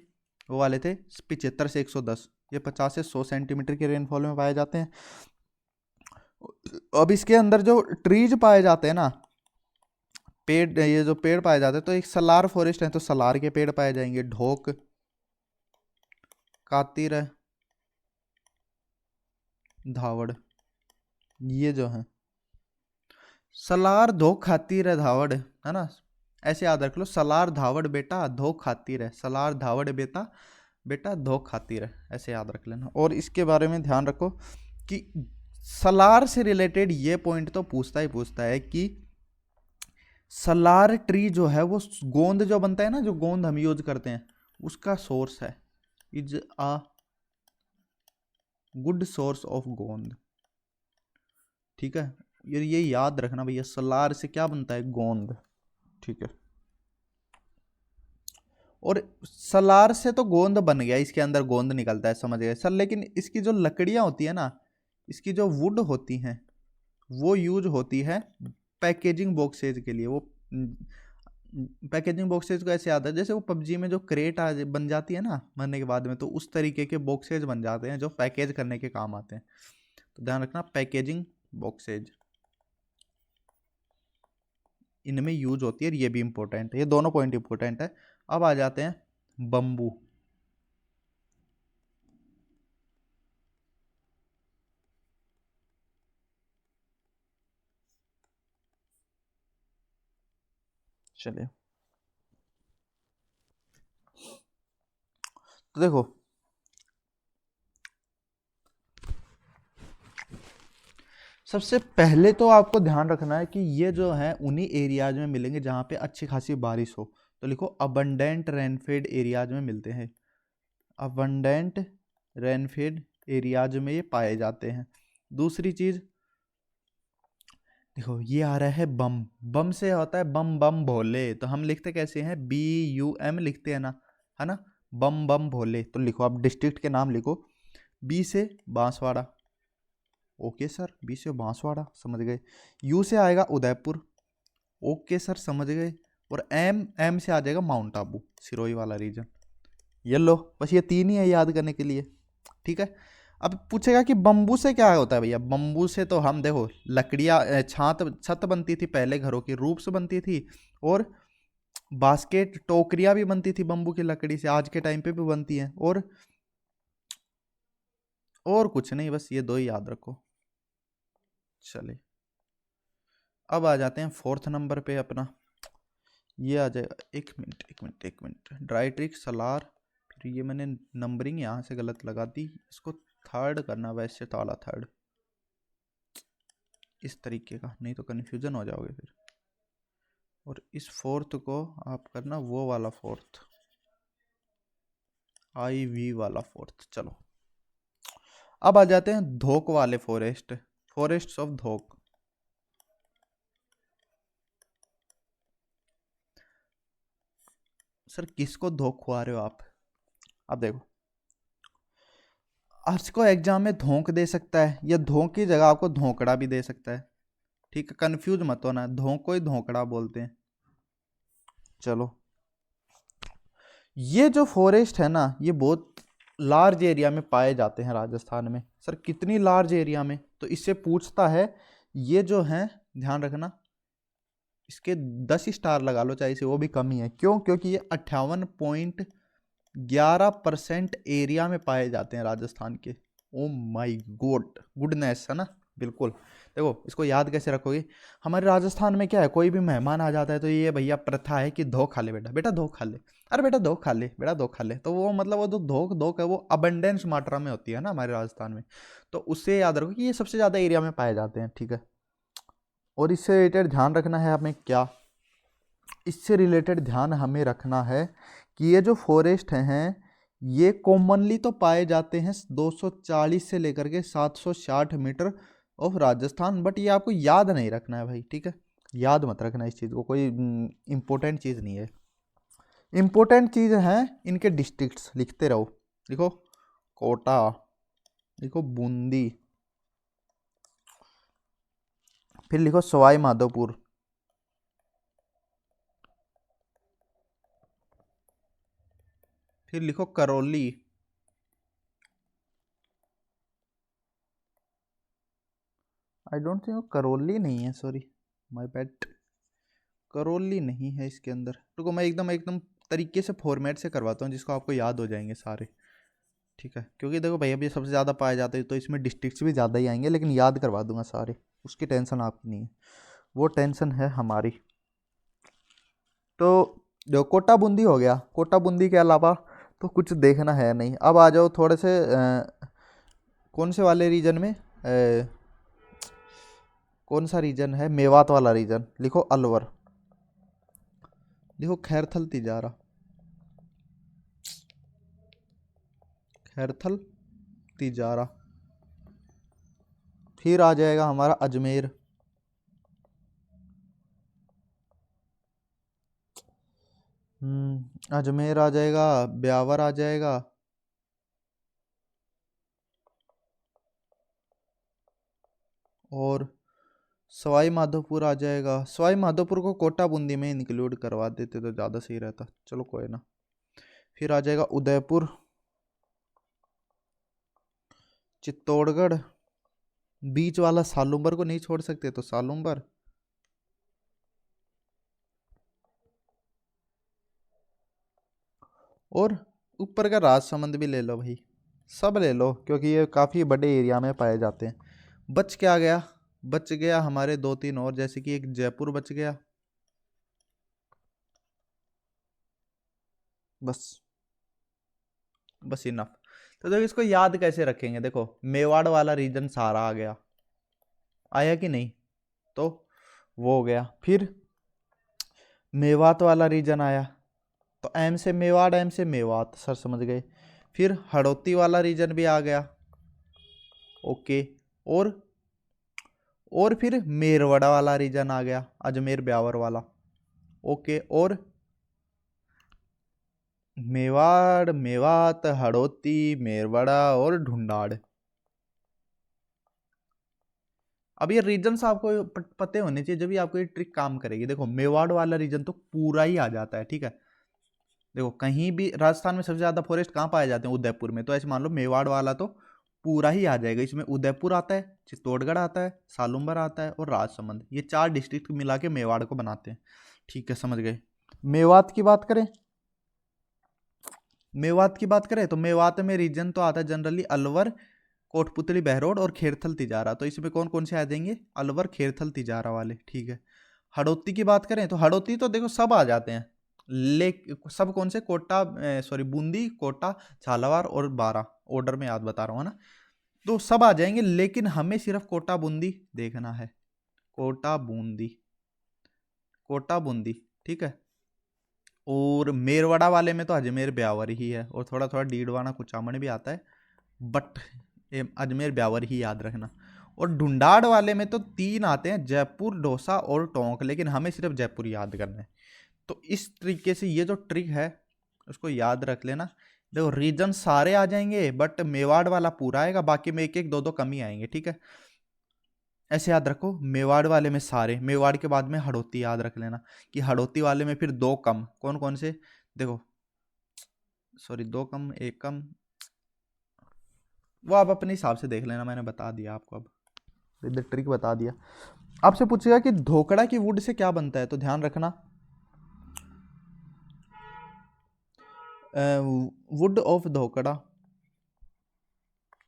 वो वाले थे 75 से 110, ये 50 से 100 सेंटीमीटर के रेनफॉल में पाए जाते हैं। अब इसके अंदर जो ट्रीज पाए जाते हैं ना, पेड़, ये जो पेड़ पाए जाते हैं, तो एक सलार फॉरेस्ट है तो सलार के पेड़ पाए जाएंगे, ढोक, कातिर, धावड़, ये जो है सलार, धोक, खातिर है, धावड़, है ना, ऐसे याद रख लो, सलार धावड़ बेटा धोक खातिर है, सलार धावड़ बेटा बेटा धोक खातिर है, ऐसे याद रख लेना। और इसके बारे में ध्यान रखो कि सलार से रिलेटेड ये पॉइंट तो पूछता है कि सलार ट्री जो है वो गोंद जो बनता है ना, जो गोंद हम यूज करते हैं, उसका सोर्स है, is a good source of गोंद। ठीक है, ये याद रखना भैया, सलार से क्या बनता है, गोंद। ठीक है, और सलार से तो गोंद बन गया, इसके अंदर गोंद निकलता है, समझ गए सर। लेकिन इसकी जो लकड़ियां होती है ना, इसकी जो वुड होती हैं, वो यूज होती है पैकेजिंग बॉक्सेज के लिए। वो पैकेजिंग बॉक्सेज को ऐसे याद है, जैसे वो पबजी में जो क्रेट बन जाती है ना मरने के बाद में, तो उस तरीके के बॉक्सेज बन जाते हैं जो पैकेज करने के काम आते हैं। तो ध्यान रखना, पैकेजिंग बॉक्सेज इनमें यूज होती है, ये भी इंपॉर्टेंट है, ये दोनों पॉइंट इंपॉर्टेंट है। अब आ जाते हैं बम्बू। चलिए, तो देखो सबसे पहले तो आपको ध्यान रखना है कि ये जो है उन्हीं एरियाज में मिलेंगे जहाँ पे अच्छी खासी बारिश हो। तो लिखो अबंडेंट रेनफेड एरियाज में मिलते हैं, अबंडेंट रेनफेड एरियाज में ये पाए जाते हैं। दूसरी चीज देखो, ये आ रहा है बम, बम से होता है बम बम भोले, तो हम लिखते कैसे हैं, BUM लिखते हैं ना, है ना, बम बम भोले। तो लिखो आप डिस्ट्रिक्ट के नाम लिखो, बी से बांसवाड़ा, ओके सर, बी से बांसवाड़ा, समझ गए। यू से आएगा उदयपुर, ओके सर, समझ गए। और एम से आ जाएगा माउंट आबू, सिरोही वाला रीजन। ये लो, बस ये तीन ही है याद करने के लिए। ठीक है, अब पूछेगा कि बम्बू से क्या होता है भैया। बम्बू से तो हम देखो लकड़ियाँ, छत बनती थी पहले, घरों की रूफ्स बनती थी, और बास्केट, टोकरियाँ भी बनती थी बम्बू की लकड़ी से, आज के टाइम पे भी बनती हैं। और कुछ नहीं, बस ये दो ही याद रखो। चलिए, अब आ जाते हैं फोर्थ नंबर पे अपना, ये आ जाएगा, एक मिनट, ड्राई ट्रिक, सलार, फिर ये मैंने नंबरिंग यहाँ से गलत लगा दी, इसको थर्ड करना, वैसे तो आला थर्ड, इस तरीके का, नहीं तो कन्फ्यूजन हो जाओगे फिर। और इस फोर्थ को आप करना वो वाला फोर्थ, IV वाला फोर्थ। चलो, अब आ जाते हैं धोक वाले forest, forest of Dhok. Sir किसको धोख खुआ रहे हो आप। अब देखो, आपको एग्जाम में धोख दे सकता है, या धोख की जगह आपको धोकड़ा भी दे सकता है। ठीक है, कंफ्यूज मत होना, धोख को ही धोकड़ा बोलते हैं। चलो, ये जो फॉरेस्ट है ना, ये बहुत लार्ज एरिया में पाए जाते हैं राजस्थान में। सर कितनी लार्ज एरिया में, तो इससे पूछता है। ये जो है ध्यान रखना, इसके 10 स्टार लगा लो चाहे से, वो भी कम ही है। क्यों, क्योंकि ये 58.11% एरिया में पाए जाते हैं राजस्थान के। ओ माई गॉड, गुडनेस, है ना, बिल्कुल। देखो इसको याद कैसे रखोगे, हमारे राजस्थान में क्या है, कोई भी मेहमान आ जाता है तो ये भैया प्रथा है कि धो खा ले बेटा, बेटा धो खा ले, अरे बेटा धो खा ले, बेटा धो खा ले। तो वो मतलब वो जो धोक है वो अबंडेंस मात्रा में होती है ना हमारे राजस्थान में। तो उससे याद रखो कि ये सबसे ज़्यादा एरिया में पाए जाते हैं। ठीक है, और इससे रिलेटेड ध्यान रखना है हमें क्या, इससे रिलेटेड ध्यान हमें रखना है कि ये जो फॉरेस्ट हैं ये कॉमनली तो पाए जाते हैं 240 से लेकर के 760 मीटर ऑफ राजस्थान, बट ये आपको याद नहीं रखना है भाई। ठीक है, याद मत रखना इस चीज़ को, कोई इंपॉर्टेंट चीज़ नहीं है। इंपॉर्टेंट चीज़ है इनके डिस्ट्रिक्ट्स, लिखते रहो। लिखो कोटा, लिखो बूंदी, फिर लिखो सवाई माधोपुर, फिर लिखो Karauli, I don't think Karauli नहीं है, सॉरी माय बैड, करौली नहीं है इसके अंदर। रुको मैं एकदम एकदम तरीके से फॉर्मेट से करवाता हूँ जिसको आपको याद हो जाएंगे सारे, ठीक है, क्योंकि देखो भैया भी सबसे ज़्यादा पाए जाते हैं तो इसमें डिस्ट्रिक्ट्स भी ज़्यादा ही आएंगे, लेकिन याद करवा दूंगा सारे, उसकी टेंशन आपकी नहीं है, वो टेंशन है हमारी। तो जो कोटा बूंदी हो गया, कोटा बूंदी के अलावा तो कुछ देखना है नहीं। अब आ जाओ थोड़े से कौन से वाले रीजन में, कौन सा रीजन है, मेवात वाला रीजन, लिखो अलवर, लिखो खैरथल तिजारा, खैरथल तिजारा, फिर आ जाएगा हमारा अजमेर, अजमेर आ जाएगा, ब्यावर आ जाएगा, और सवाई माधोपुर आ जाएगा। सवाई माधोपुर को कोटा बूंदी में इंक्लूड करवा देते तो ज़्यादा सही रहता, चलो कोई ना। फिर आ जाएगा उदयपुर, चित्तौड़गढ़, बीच वाला सालुंबर को नहीं छोड़ सकते तो सालुंबर, और ऊपर का राजसमंद भी ले लो भाई, सब ले लो क्योंकि ये काफ़ी बड़े एरिया में पाए जाते हैं। बच क्या गया, बच गया हमारे दो तीन और, जैसे कि एक जयपुर बच गया, बस बस इनफ। तो देखो इसको याद कैसे रखेंगे, देखो मेवाड़ वाला रीजन सारा आ गया, आया कि नहीं, तो वो हो गया। फिर मेवात वाला रीजन आया, तो एम से मेवाड़, एम से मेवात, सर समझ गए। फिर हड़ौती वाला रीजन भी आ गया, ओके, और फिर मेरवड़ा वाला रीजन आ गया, अजमेर ब्यावर वाला, ओके, और मेवाड़, मेवात, हड़ौती, मेरवड़ा और ढूंढाड़। अब ये रीजन आपको पते होने चाहिए जब भी आपको ये ट्रिक काम करेगी। देखो मेवाड़ वाला रीजन तो पूरा ही आ जाता है, ठीक है, देखो कहीं भी राजस्थान में सबसे ज्यादा फॉरेस्ट कहाँ पाए जाते हैं, उदयपुर में, तो ऐसे मान लो मेवाड़ वाला तो पूरा ही आ जाएगा। इसमें उदयपुर आता है, चित्तौड़गढ़ आता है, सालुम्बर आता है और राजसमंद, ये 4 डिस्ट्रिक्ट मिला के मेवाड़ को बनाते हैं, ठीक है, समझ गए। मेवात की बात करें, मेवात की बात करें तो मेवात में रीजन तो आता है जनरली अलवर, कोटपुतली, बहरोड और खेरथल तिजारा, तो इसमें कौन कौन से आ जाएंगे, अलवर, खेरथल, तिजारा वाले, ठीक है। हड़ौती की बात करें तो हड़ौती तो देखो सब आ जाते हैं, ले सब कौन से, कोटा, सॉरी बूंदी, कोटा, झालावाड़ और बारा, ऑर्डर में याद बता रहा हूँ ना, तो सब आ जाएंगे, लेकिन हमें सिर्फ कोटा बूंदी देखना है, कोटा बूंदी, कोटा बूंदी, ठीक है। और मेरवाड़ा वाले में तो अजमेर ब्यावर ही है, और थोड़ा थोड़ा डीडवाना कुचामन भी आता है, बट अजमेर ब्यावर ही याद रखना। और ढूंढाड़ वाले में तो 3 आते हैं, जयपुर, दौसा और टोंक, लेकिन हमें सिर्फ जयपुर याद करना है। तो इस तरीके से ये जो ट्रिक है उसको याद रख लेना। देखो रीजन सारे आ जाएंगे बट मेवाड़ वाला पूरा आएगा, बाकी में एक एक दो दो कम ही आएंगे, ठीक है, ऐसे याद रखो। मेवाड़ वाले में सारे, मेवाड़ के बाद में हड़ौती याद रख लेना कि हड़ौती वाले में फिर 2 कम, कौन कौन से, देखो सॉरी 2 कम 1 कम, वो आप अपने हिसाब से देख लेना, मैंने बता दिया आपको, अब इधर ट्रिक बता दिया। आपसे पूछेगा कि धोकड़ा की वुड से क्या बनता है, तो ध्यान रखना वुड ऑफ धोकड़ा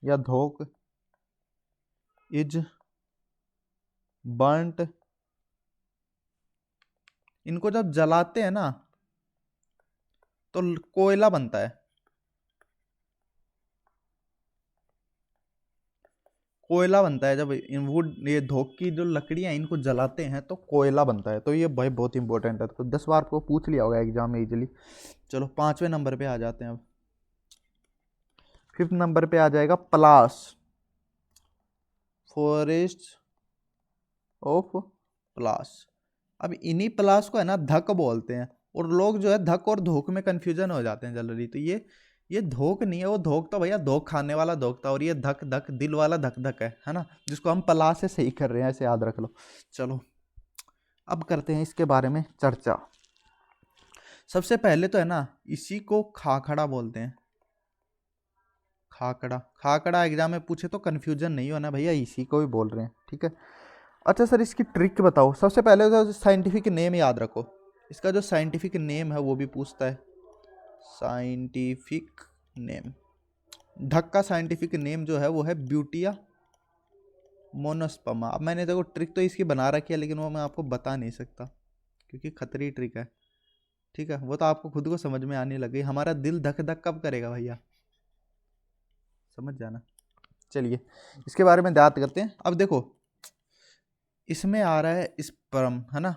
या धोक इज बर्न्ट, इनको जब जलाते हैं ना तो कोयला बनता है, कोयला बनता है जब वुड, ये धोक की जो लकड़ियां इनको जलाते हैं तो कोयला बनता है। तो ये भाई बहुत इंपॉर्टेंट है, तो 10 बार को पूछ लिया होगा एग्जाम में इजीली। चलो 5वें नंबर पे आ जाते हैं। अब 5th नंबर पे आ जाएगा पलास, फॉरेस्ट ऑफ पलास। अब इन्हीं पलास को है ना धक बोलते हैं, और लोग जो है धक और धोक में कंफ्यूजन हो जाते हैं जनरली, तो ये ये धोख नहीं है, वो धोख तो भैया धोख खाने वाला धोख था, और ये धक धक दिल वाला धक धक है ना, जिसको हम पला से सही कर रहे हैं, ऐसे याद रख लो। चलो अब करते हैं इसके बारे में चर्चा। सबसे पहले तो है ना, इसी को खाखड़ा बोलते हैं। खाकड़ा, खाकड़ा एग्जाम में पूछे तो कंफ्यूजन नहीं हो ना भैया, इसी को ही बोल रहे हैं, ठीक है। अच्छा सर, इसकी ट्रिक बताओ। सबसे पहले तो साइंटिफिक नेम याद रखो, इसका जो साइंटिफिक नेम है वो भी पूछता है। साइंटिफिक नेम, ढक का साइंटिफिक नेम जो है वो है ब्यूटिया मोनोस्पर्मा। अब मैंने देखो ट्रिक तो इसकी बना रखी है, लेकिन वो मैं आपको बता नहीं सकता क्योंकि खतरी ट्रिक है, ठीक है। वो तो आपको खुद को समझ में आने लगी। हमारा दिल धक धक कब करेगा भैया, समझ जाना। चलिए इसके बारे में बात करते हैं। अब देखो इसमें आ रहा है स्पर्म, है ना,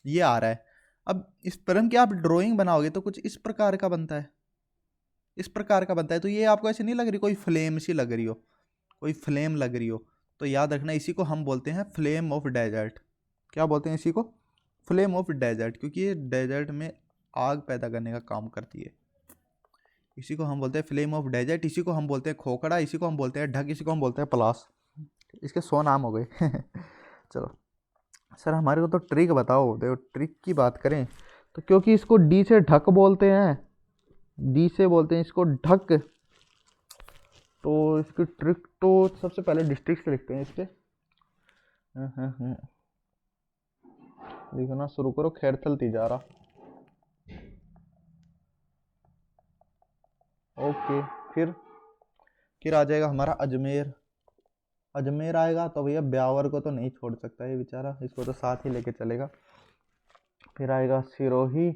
ये आ रहा है। अब स्पर्म की आप ड्राइंग बनाओगे तो कुछ इस प्रकार का बनता है, इस प्रकार का बनता है। तो ये आपको ऐसे नहीं लग रही कोई फ्लेम सी लग रही हो, कोई फ्लेम लग रही हो, तो याद रखना इसी को हम बोलते हैं फ्लेम ऑफ डेजर्ट। क्या बोलते हैं इसी को? फ्लेम ऑफ डेजर्ट, क्योंकि ये डेजर्ट में आग पैदा करने का काम करती है। इसी को हम बोलते हैं फ्लेम ऑफ डेजर्ट, इसी को हम बोलते हैं खोखड़ा, इसी को हम बोलते हैं ढक, इसी को हम बोलते हैं पलास। इसके 100 नाम हो गए। चलो सर हमारे को तो ट्रिक बताओ। देखो ट्रिक की बात करें तो क्योंकि इसको डी से ढक बोलते हैं, डी से बोलते हैं इसको ढक, तो इसकी ट्रिक तो सबसे पहले डिस्ट्रिक्ट लिखते हैं इसके। लिखना शुरू करो, खैरथल तिजारा। ओके, फिर आ जाएगा हमारा अजमेर। अजमेर आएगा तो भैया ब्यावर को तो नहीं छोड़ सकता ये बेचारा, इसको तो साथ ही लेके चलेगा। फिर आएगा सिरोही,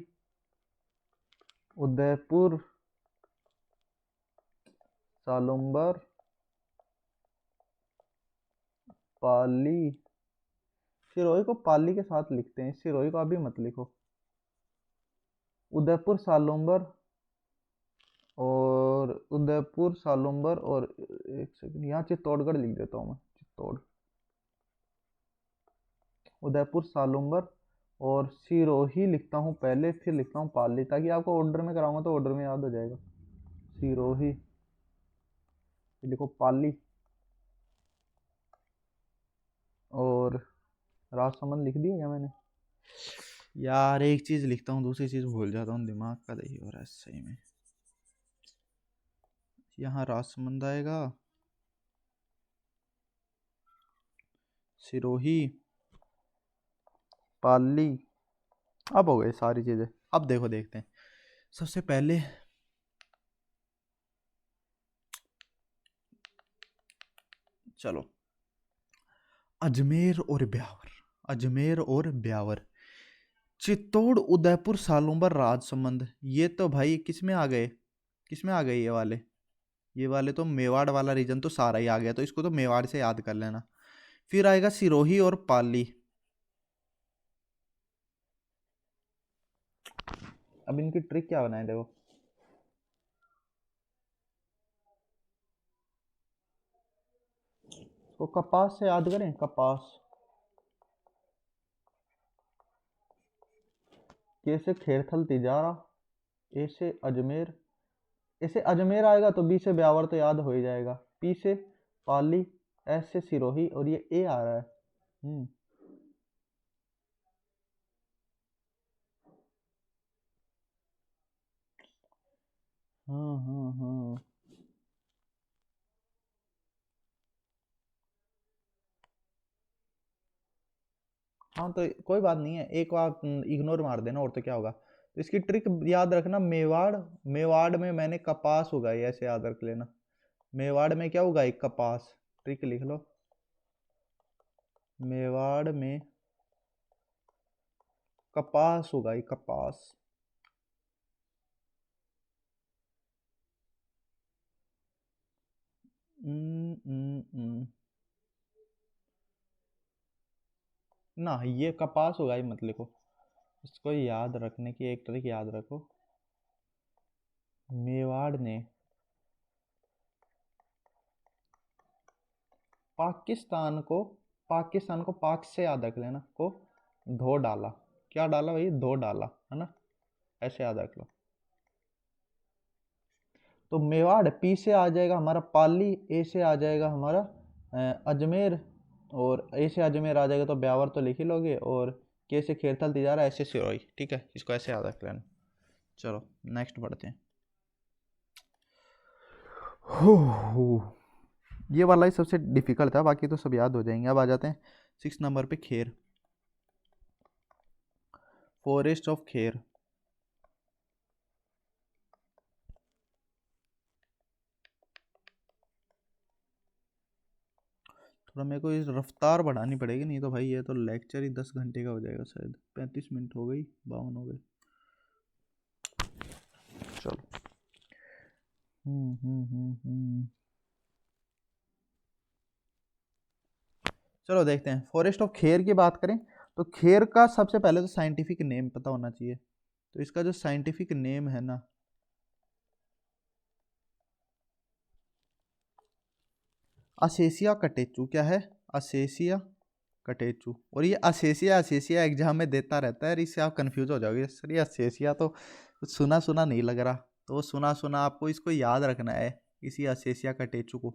उदयपुर, सालुम्बर, पाली। सिरोही को पाली के साथ लिखते हैं, सिरोही को अभी मत लिखो। उदयपुर, सालुम्बर, और उदयपुर, सालुम्बर, और एक सेकंड यहाँ चित्तौड़गढ़ लिख देता हूँ मैं, चित्तौड़, उदयपुर, सालुम्बर और सिरोही लिखता हूँ पहले, फिर लिखता हूँ पाली, ताकि आपको ऑर्डर में कराऊंगा तो ऑर्डर में याद हो जाएगा। सिरोही, लिखो पाली, और राजसमंद लिख दिया क्या मैंने? यार एक चीज लिखता हूँ दूसरी चीज भूल जाता हूँ, दिमाग का दही हो रहा है सही में। यहाँ राजसमंद आएगा, सिरोही, पाली। अब हो गई सारी चीजें। अब देखो देखते हैं। सबसे पहले चलो अजमेर और ब्यावर, अजमेर और ब्यावर, चित्तौड़, उदयपुर, सालुम्बर, राजसमंद, ये तो भाई किस में आ गए, किस में आ गए ये वाले? ये वाले तो मेवाड़ वाला रीजन तो सारा ही आ गया, तो इसको तो मेवाड़ से याद कर लेना। फिर आएगा सिरोही और पाली। अब इनकी ट्रिक क्या बनाए देखो। तो कपास से याद करें, कपास। के से खेरथल तिजारा, ए से अजमेर, ऐसे अजमेर आएगा तो बी से ब्यावर तो याद हो ही जाएगा, पी से पाली, एस से सिरोही, और ये ए आ रहा है। हाँ। हाँ तो कोई बात नहीं है, एक बार इग्नोर मार देना और तो क्या होगा। तो इसकी ट्रिक याद रखना, मेवाड़, मेवाड़ में मैंने कपास उगाई, ऐसे याद रख लेना। मेवाड़ में क्या उगाई? कपास। ट्रिक लिख लो, मेवाड़ में कपास उगाई, कपास। ना ये कपास उगाई मत लिखो, इसको याद रखने की एक ट्रिक याद रखो। मेवाड़ ने पाकिस्तान को पाक से याद रख लेना, को धो डाला। क्या डाला भाई? धो डाला, है ना, ऐसे याद रख लो। तो मेवाड़ पी से आ जाएगा हमारा पाली, ए से आ जाएगा हमारा अजमेर, और ए से अजमेर आ जाएगा तो ब्यावर तो लिख ही लोगे, और के से खेरथल तिजारा, ऐसे सिरोही। ठीक है, इसको ऐसे याद रख लेना। चलो नेक्स्ट बढ़ते हैं। ये वाला ही सबसे डिफिकल्ट था, बाकी तो सब याद हो जाएंगे। अब आ जाते हैं 6 नंबर पे, खेर, फॉरेस्ट ऑफ खेर। थोड़ा मेरे को इस रफ्तार बढ़ानी पड़ेगी, नहीं तो भाई ये तो लेक्चर ही 10 घंटे का हो जाएगा शायद। 35 मिनट हो गई, 52 हो गई। चलो चलो देखते हैं। फॉरेस्ट ऑफ खेर की बात करें तो खेर का सबसे पहले तो साइंटिफिक नेम पता होना चाहिए। तो इसका जो साइंटिफिक नेम है ना, असेसिया कटेचू। क्या है? असेसिया कटेचू। और ये असेसिया असेसिया एग्जाम में देता रहता है, इससे आप कंफ्यूज हो जाओगे। सर ये असेसिया तो सुना सुना नहीं लग रहा, तो सुना सुना आपको इसको याद रखना है, इसी असेसिया कटेचू को।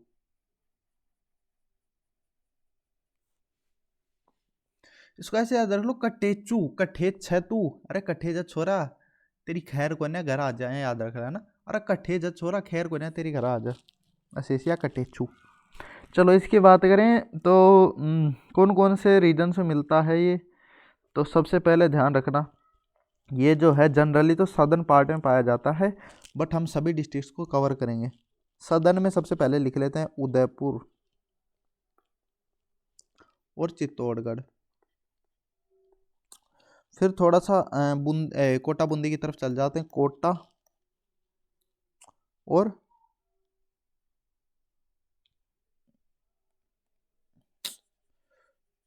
इसको ऐसे याद रख लो, कटेचू, कठेच है तू, अरे कठे जा छोरा तेरी खैर को ना घर आ जाए, याद रख रहा है ना। अरे कठे जा छोरा खैर को ना तेरी घर आ जा, असेसिया कटेचू। चलो इसकी बात करें तो कौन कौन से रीजन से मिलता है ये, तो सबसे पहले ध्यान रखना ये जो है जनरली तो सदर्न पार्ट में पाया जाता है, बट हम सभी डिस्ट्रिक्ट्स को कवर करेंगे। सदर्न में सबसे पहले लिख लेते हैं उदयपुर और चित्तौड़गढ़। फिर थोड़ा सा कोटा बूंदी की तरफ चल जाते हैं, कोटा और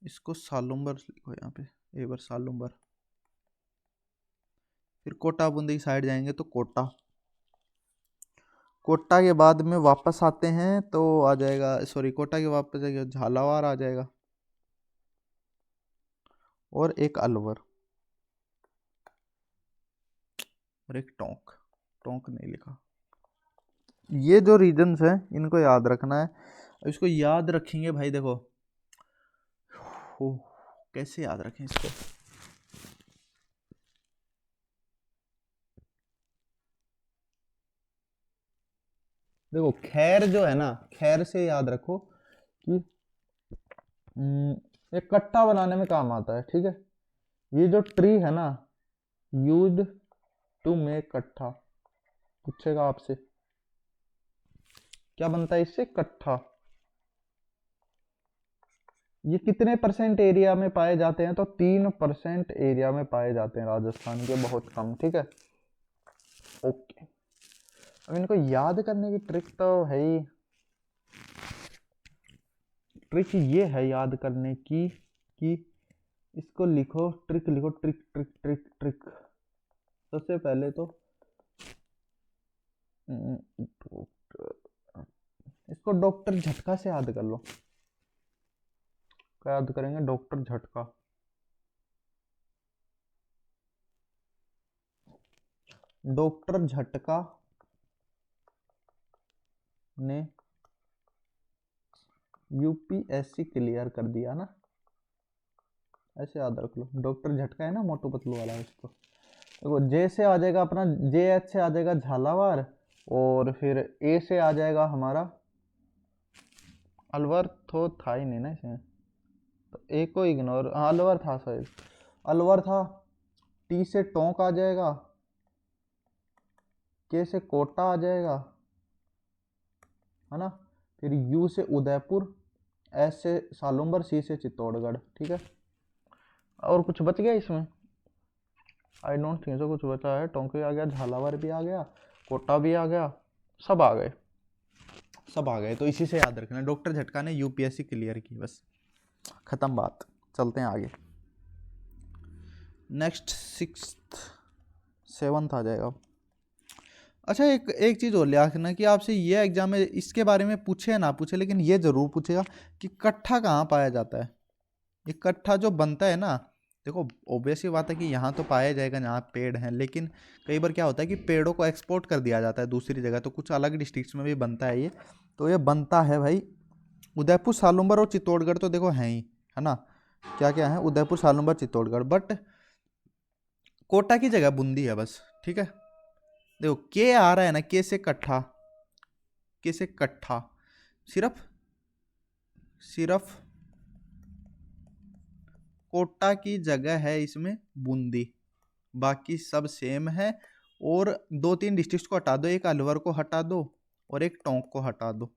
इसको सालुम्बर लिखो यहाँ पे, एक बार सालुम्बर। फिर कोटा बूंदी की साइड जाएंगे तो कोटा। कोटा के बाद में वापस आते हैं तो आ जाएगा, सॉरी कोटा के वापस जाएगा झालावाड़ आ जाएगा, और एक अलवर, और एक टोंक। टोंक नहीं लिखा। ये जो रीजन्स हैं इनको याद रखना है। इसको याद रखेंगे भाई, देखो कैसे याद रखें इसको। देखो खैर जो है ना, खैर से याद रखो कि एक कट्टा बनाने में काम आता है। ठीक है, ये जो ट्री है ना, यूज्ड टू मेक कट्टा, पूछेगा आपसे क्या बनता है इससे, कट्टा। ये कितने परसेंट एरिया में पाए जाते हैं, तो 3% एरिया में पाए जाते हैं राजस्थान के, बहुत कम। ठीक है, ओके। अब इनको याद करने की ट्रिक तो है ही, ट्रिक ये है याद करने की कि इसको लिखो, ट्रिक लिखो, ट्रिक ट्रिक ट्रिक ट्रिक। सबसे पहले तो इसको डॉक्टर झटका से याद कर लो। क्या याद करेंगे? डॉक्टर झटका। डॉक्टर झटका ने यूपीएससी क्लियर कर दिया ना, ऐसे याद रख लो। डॉक्टर झटका है ना, मोटू पतलू वाला, इसको देखो। जे से आ जाएगा अपना, जे एच से आ जाएगा झालावाड़, और फिर ए से आ जाएगा हमारा अलवर। तो था ही नहीं ना इसमें, तो ए को इग्नोर, हाँ अलवर था शायद, अलवर था। टी से टोंक आ जाएगा, के से कोटा आ जाएगा, है ना। फिर यू से उदयपुर, एस से सालुम्बर, सी से चित्तौड़गढ़। ठीक है, और कुछ बच गया इसमें? आई डोंट थिंक सो कुछ बचा है। टोंक भी आ गया, झालावाड़ भी आ गया, कोटा भी आ गया, सब आ गए, सब आ गए। तो इसी से याद रखना, डॉक्टर झटका ने यूपीएससी क्लियर की, बस खत्म बात। चलते हैं आगे। नेक्स्ट 6th 7th आ जाएगा। अच्छा एक चीज़ और याद रखना कि आपसे ये एग्जाम में इसके बारे में पूछे ना पूछे, लेकिन ये ज़रूर पूछेगा कि कट्ठा कहाँ पाया जाता है। ये कट्ठा जो बनता है ना, देखो ऑब्वियस ही बात है कि यहाँ तो पाया जाएगा जहाँ पेड़ हैं, लेकिन कई बार क्या होता है कि पेड़ों को एक्सपोर्ट कर दिया जाता है दूसरी जगह, तो कुछ अलग डिस्ट्रिक्ट्स में भी बनता है ये। तो ये बनता है भाई उदयपुर, सालुमर और चित्तौड़गढ़ तो देखो हैं ही, है ना। क्या क्या है, उदयपुर, सालुमर, चित्तौड़गढ़, बट कोटा की जगह बूंदी है बस, ठीक है। देखो के आ रहा है ना, के से कट्ठा, के से कट्ठा, सिर्फ सिर्फ कोटा की जगह है इसमें बूंदी, बाकी सब सेम है। और दो तीन डिस्ट्रिक्ट को हटा दो, एक अलवर को हटा दो और एक टोंक को हटा दो,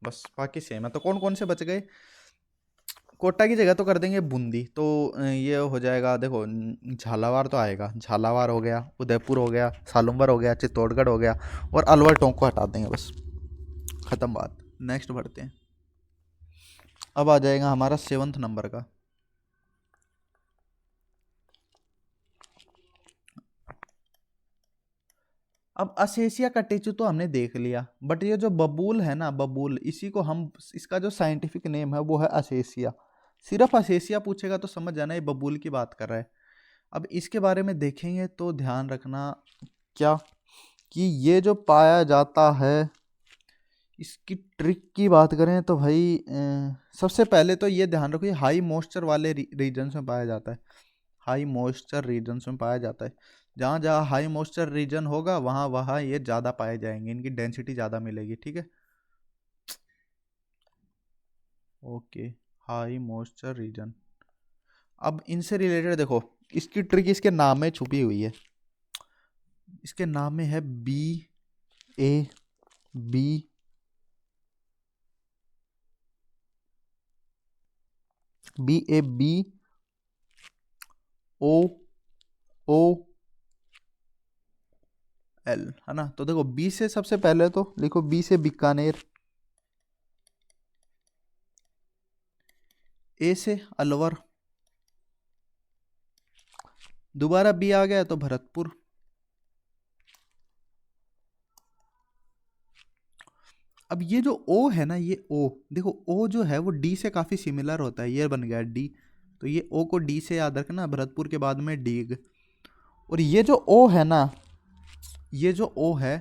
बस बाकी सेम है। तो कौन कौन से बच गए, कोटा की जगह तो कर देंगे बूंदी, तो ये हो जाएगा। देखो झालावाड़ तो आएगा, झालावाड़ हो गया, उदयपुर हो गया, सालुमर हो गया, चित्तौड़गढ़ हो गया, और अलवर टोंक को हटा देंगे, बस खत्म बात। नेक्स्ट बढ़ते हैं। अब आ जाएगा हमारा 7th नंबर का। अब असेसिया कटेचु तो हमने देख लिया, बट ये जो बबूल है ना, बबूल, इसी को हम, इसका जो साइंटिफिक नेम है वो है असेसिया। सिर्फ असेसिया पूछेगा तो समझ जाना ये बबूल की बात कर रहा है। अब इसके बारे में देखेंगे तो ध्यान रखना क्या, कि ये जो पाया जाता है, इसकी ट्रिक की बात करें तो भाई सबसे पहले तो ये ध्यान रखो, ये हाई मॉइस्चर वाले रीजन्स में पाया जाता है, हाई मॉइस्चर रीजन्स में पाया जाता है। जहाँ जहाँ हाई मॉइस्चर रीजन होगा वहाँ वहाँ ये ज़्यादा पाए जाएंगे, इनकी डेंसिटी ज़्यादा मिलेगी, ठीक है। Okay, high moisture region. अब इनसे रिलेटेड देखो, इसकी ट्रिक इसके नाम में छुपी हुई है। इसके नाम में है B B O O L, है ना। तो देखो बी से सबसे पहले तो लिखो, बी से बीकानेर, ए से अलवर, दोबारा बी आ गया तो भरतपुर, अब ये जो ओ है ना, ये ओ, देखो ओ जो है वो डी से काफ़ी सिमिलर होता है, ये बन गया डी। तो ये ओ को डी से याद रखना, भरतपुर के बाद में डीग। और ये जो ओ है ना, ये जो ओ है,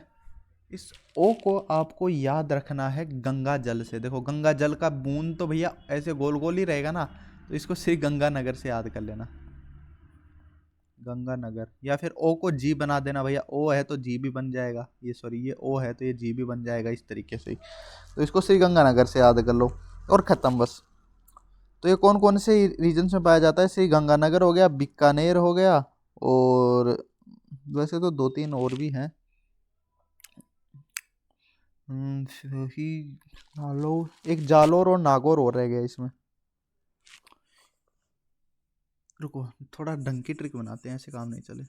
इस ओ को आपको याद रखना है गंगा जल से। देखो गंगा जल का बूंद तो भैया ऐसे गोल गोल ही रहेगा ना, तो इसको श्री गंगानगर से याद कर लेना, गंगानगर। या फिर ओ को जी बना देना भैया, ओ है तो जी भी बन जाएगा, ये सॉरी ये ओ है तो ये जी भी बन जाएगा, इस तरीके से ही। तो इसको श्री गंगानगर से याद कर लो और ख़त्म बस। तो ये कौन कौन से रीजन्स में पाया जाता है, श्री गंगानगर हो गया, बीकानेर हो गया, और वैसे तो दो तीन और भी हैं, ही जालोर, एक जालोर और नागौर और रह गया इसमें। रुको थोड़ा ढंग की ट्रिक बनाते हैं, ऐसे काम नहीं चले।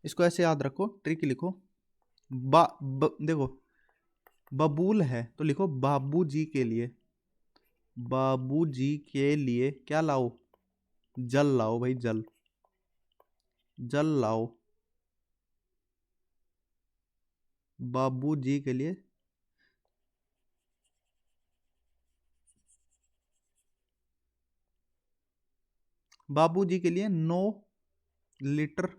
इसको ऐसे याद रखो, ट्रिक लिखो, देखो बबूल है तो लिखो बाबूजी के लिए, बाबूजी के लिए क्या लाओ, जल लाओ भाई, जल, जल लाओ बाबूजी के लिए। बाबूजी के लिए 9 लीटर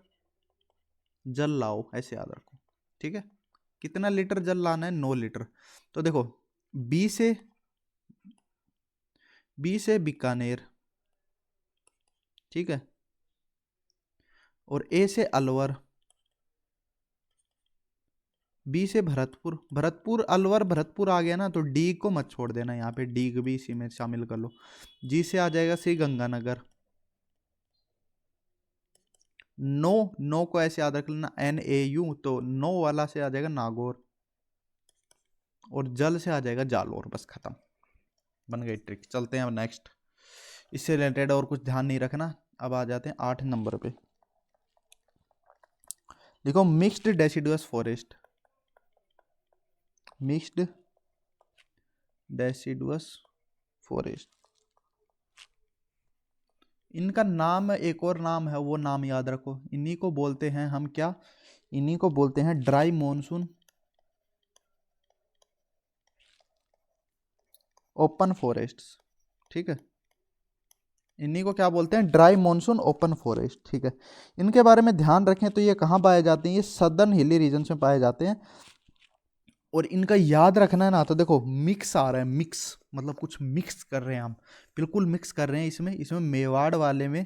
जल लाओ, ऐसे याद रखो, ठीक है। कितना लीटर जल लाना है, 9 लीटर। तो देखो बी से, बी से बीकानेर, ठीक है, और ए से अलवर, बी से भरतपुर, भरतपुर अलवर भरतपुर आ गया ना, तो डी को मत छोड़ देना, यहाँ पे डी भी इसी में शामिल कर लो। जी से आ जाएगा श्री गंगानगर, नो, नो को ऐसे याद रख लेना NAU, तो नो वाला से आ जाएगा नागौर, और जल से आ जाएगा जालोर, बस खत्म, बन गई ट्रिक। चलते हैं अब नेक्स्ट, इससे रिलेटेड और कुछ ध्यान नहीं रखना। अब आ जाते हैं 8 नंबर पे। देखो mixed deciduous forest, mixed deciduous forest, इनका नाम एक और नाम है, वो नाम याद रखो। इन्हीं को बोलते हैं हम क्या, इन्हीं को बोलते हैं ड्राई मॉनसून ओपन फॉरेस्ट्स, ठीक है। इन्हीं को क्या बोलते हैं, ड्राई मॉनसून ओपन फॉरेस्ट, ठीक है। इनके बारे में ध्यान रखें तो ये कहाँ पाए जाते हैं, ये सदर्न हिली रीजन में पाए जाते हैं। और इनका याद रखना है ना, तो देखो मिक्स आ रहा है, मिक्स मतलब कुछ मिक्स कर रहे हैं हम, बिल्कुल मिक्स कर रहे हैं इसमें मेवाड़ वाले में,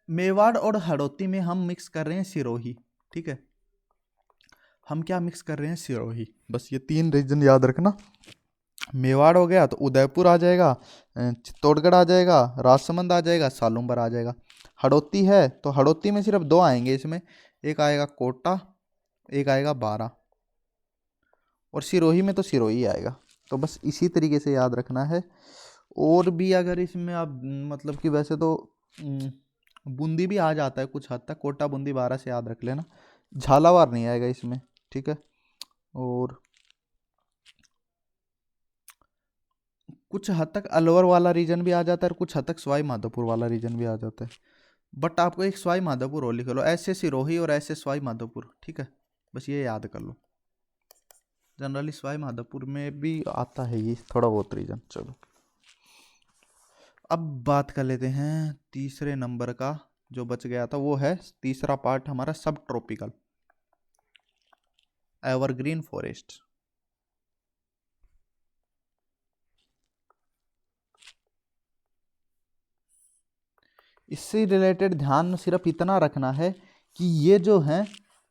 मेवाड़ और हड़ौती में हम मिक्स कर रहे हैं सिरोही, ठीक है। हम क्या मिक्स कर रहे हैं, सिरोही। बस ये 3 रीजन याद रखना। मेवाड़ हो गया तो उदयपुर आ जाएगा, चित्तौड़गढ़ आ जाएगा, राजसमंद आ जाएगा, सालुम्बर आ जाएगा। हड़ौती है तो हड़ौती में सिर्फ 2 आएंगे इसमें, एक आएगा कोटा, एक आएगा बारा, और सिरोही में तो सिरोही आएगा। तो बस इसी तरीके से याद रखना है। और भी अगर इसमें आप मतलब कि वैसे तो बूंदी भी आ जाता है कुछ हद तक, कोटा बूंदी बारा से याद रख लेना। झालावाड़ नहीं आएगा इसमें, ठीक है। और कुछ हद तक अलवर वाला रीजन भी आ जाता है, और कुछ हद तक सवाई माधोपुर वाला रीजन भी आ जाता है। बट आपको एक सवाई माधोपुर और लिख लो, ऐसे सिरोही और ऐसे सवाई माधोपुर, ठीक है। बस ये याद कर लो। जनरली सवाई माधोपुर में भी आता है ये थोड़ा बहुत रीजन। चलो अब बात कर लेते हैं तीसरे नंबर का, जो बच गया था वो है तीसरा पार्ट हमारा सब ट्रॉपिकल एवरग्रीन फॉरेस्ट। इससे रिलेटेड ध्यान सिर्फ इतना रखना है कि ये जो है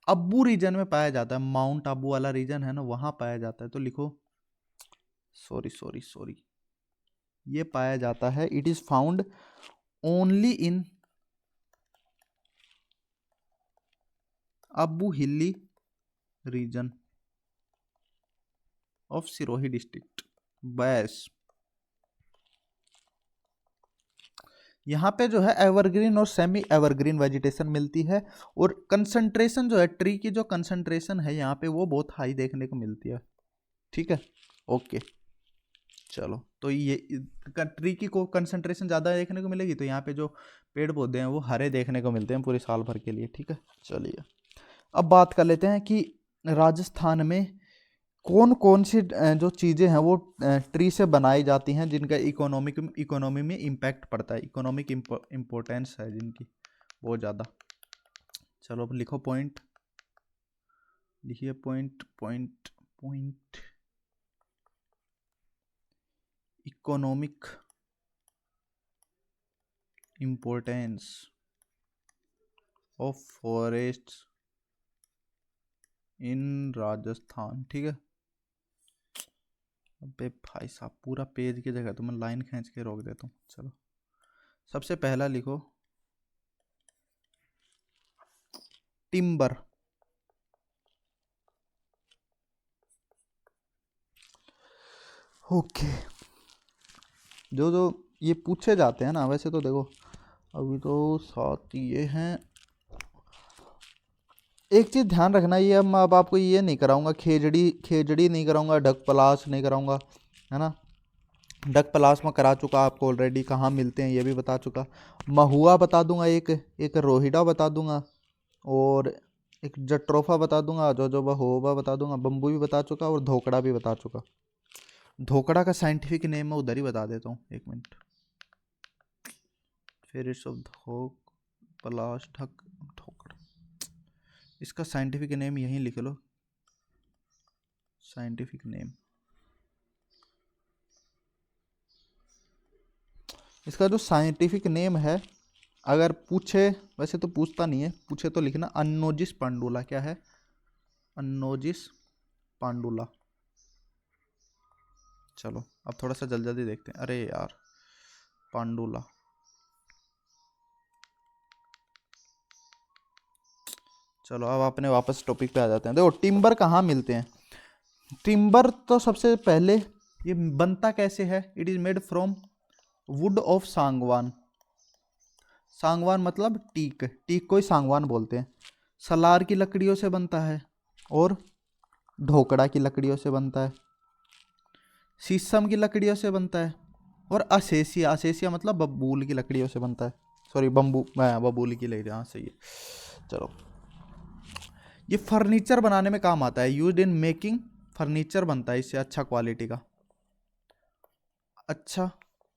अब्बू रीजन में पाया जाता है, माउंट आबू वाला रीजन है ना, वहां पाया जाता है। तो लिखो, सॉरी, ये पाया जाता है, it is found only in अब्बू हिल्ली रीजन ऑफ सिरोही डिस्ट्रिक्ट। बस यहाँ पे जो है एवरग्रीन और सेमी एवरग्रीन वेजिटेशन मिलती है, और कंसंट्रेशन जो है ट्री की, जो कंसंट्रेशन है यहाँ पे वो बहुत हाई देखने को मिलती है, ठीक है। ओके चलो, तो ये ट्री की को कंसंट्रेशन ज़्यादा देखने को मिलेगी, तो यहाँ पे जो पेड़ पौधे हैं वो हरे देखने को मिलते हैं पूरे साल भर के लिए, ठीक है। चलिए अब बात कर लेते हैं कि राजस्थान में कौन कौन सी जो चीज़ें हैं वो ट्री से बनाई जाती हैं, जिनका इकोनॉमी में इम्पैक्ट पड़ता है, इकोनॉमिक इम्पोर्टेंस है जिनकी बहुत ज़्यादा। चलो अब लिखो पॉइंट, लिखिए point point point, economic importance of forest इन राजस्थान, ठीक है। अबे भाई साहब पूरा पेज की जगह तो मैं लाइन खींच के रोक देता हूँ। चलो सबसे पहला लिखो टिम्बर, ओके। जो जो ये पूछे जाते हैं ना, वैसे तो देखो अभी तो 7 ये हैं। एक चीज़ ध्यान रखना, ये अब आपको ये नहीं कराऊंगा, खेजड़ी नहीं कराऊंगा, ढक पलाश नहीं कराऊंगा, है ना। ढक पलाश में करा चुका आपको ऑलरेडी, कहाँ मिलते हैं ये भी बता चुका। महुआ बता दूंगा, एक रोहिड़ा बता दूंगा, और एक जट्रोफा बता दूंगा, जो जो होबा बता दूंगा, बम्बू भी बता चुका, और धोकड़ा भी बता चुका। धोकड़ा का साइंटिफिक नेम मैं उधर ही बता देता हूँ, 1 मिनट। फिर इट्स ऑफ धोक पलाश ढक धोकड़ा, इसका साइंटिफिक नेम यहीं लिख लो, साइंटिफिक नेम। इसका जो साइंटिफिक नेम है, अगर पूछे, वैसे तो पूछता नहीं है, पूछे तो लिखना अन्नोजिस पांडुला। क्या है, अन्नोजिस पांडुला। चलो अब थोड़ा सा जल्दी जल्दी देखते हैं, अरे यार पांडुला। चलो अब अपने वापस टॉपिक पे आ जाते हैं। देखो टिम्बर कहाँ मिलते हैं, टिम्बर तो सबसे पहले ये बनता कैसे है, it is made from would of Sangwan. Sangwan मतलब टीक, टीक को ही सांगवान बोलते हैं। सलार की लकड़ियों से बनता है, और ढोकड़ा की लकड़ियों से बनता है, शीशम की लकड़ियों से बनता है, और असेसिया, असेसिया मतलब बबूल की लकड़ियों से बनता है, सॉरी बम्बू, बबूल की लकड़ी, हाँ सही है। चलो, ये फर्नीचर बनाने में काम आता है, यूज्ड इन मेकिंग, फर्नीचर बनता है इससे अच्छा क्वालिटी का। अच्छा,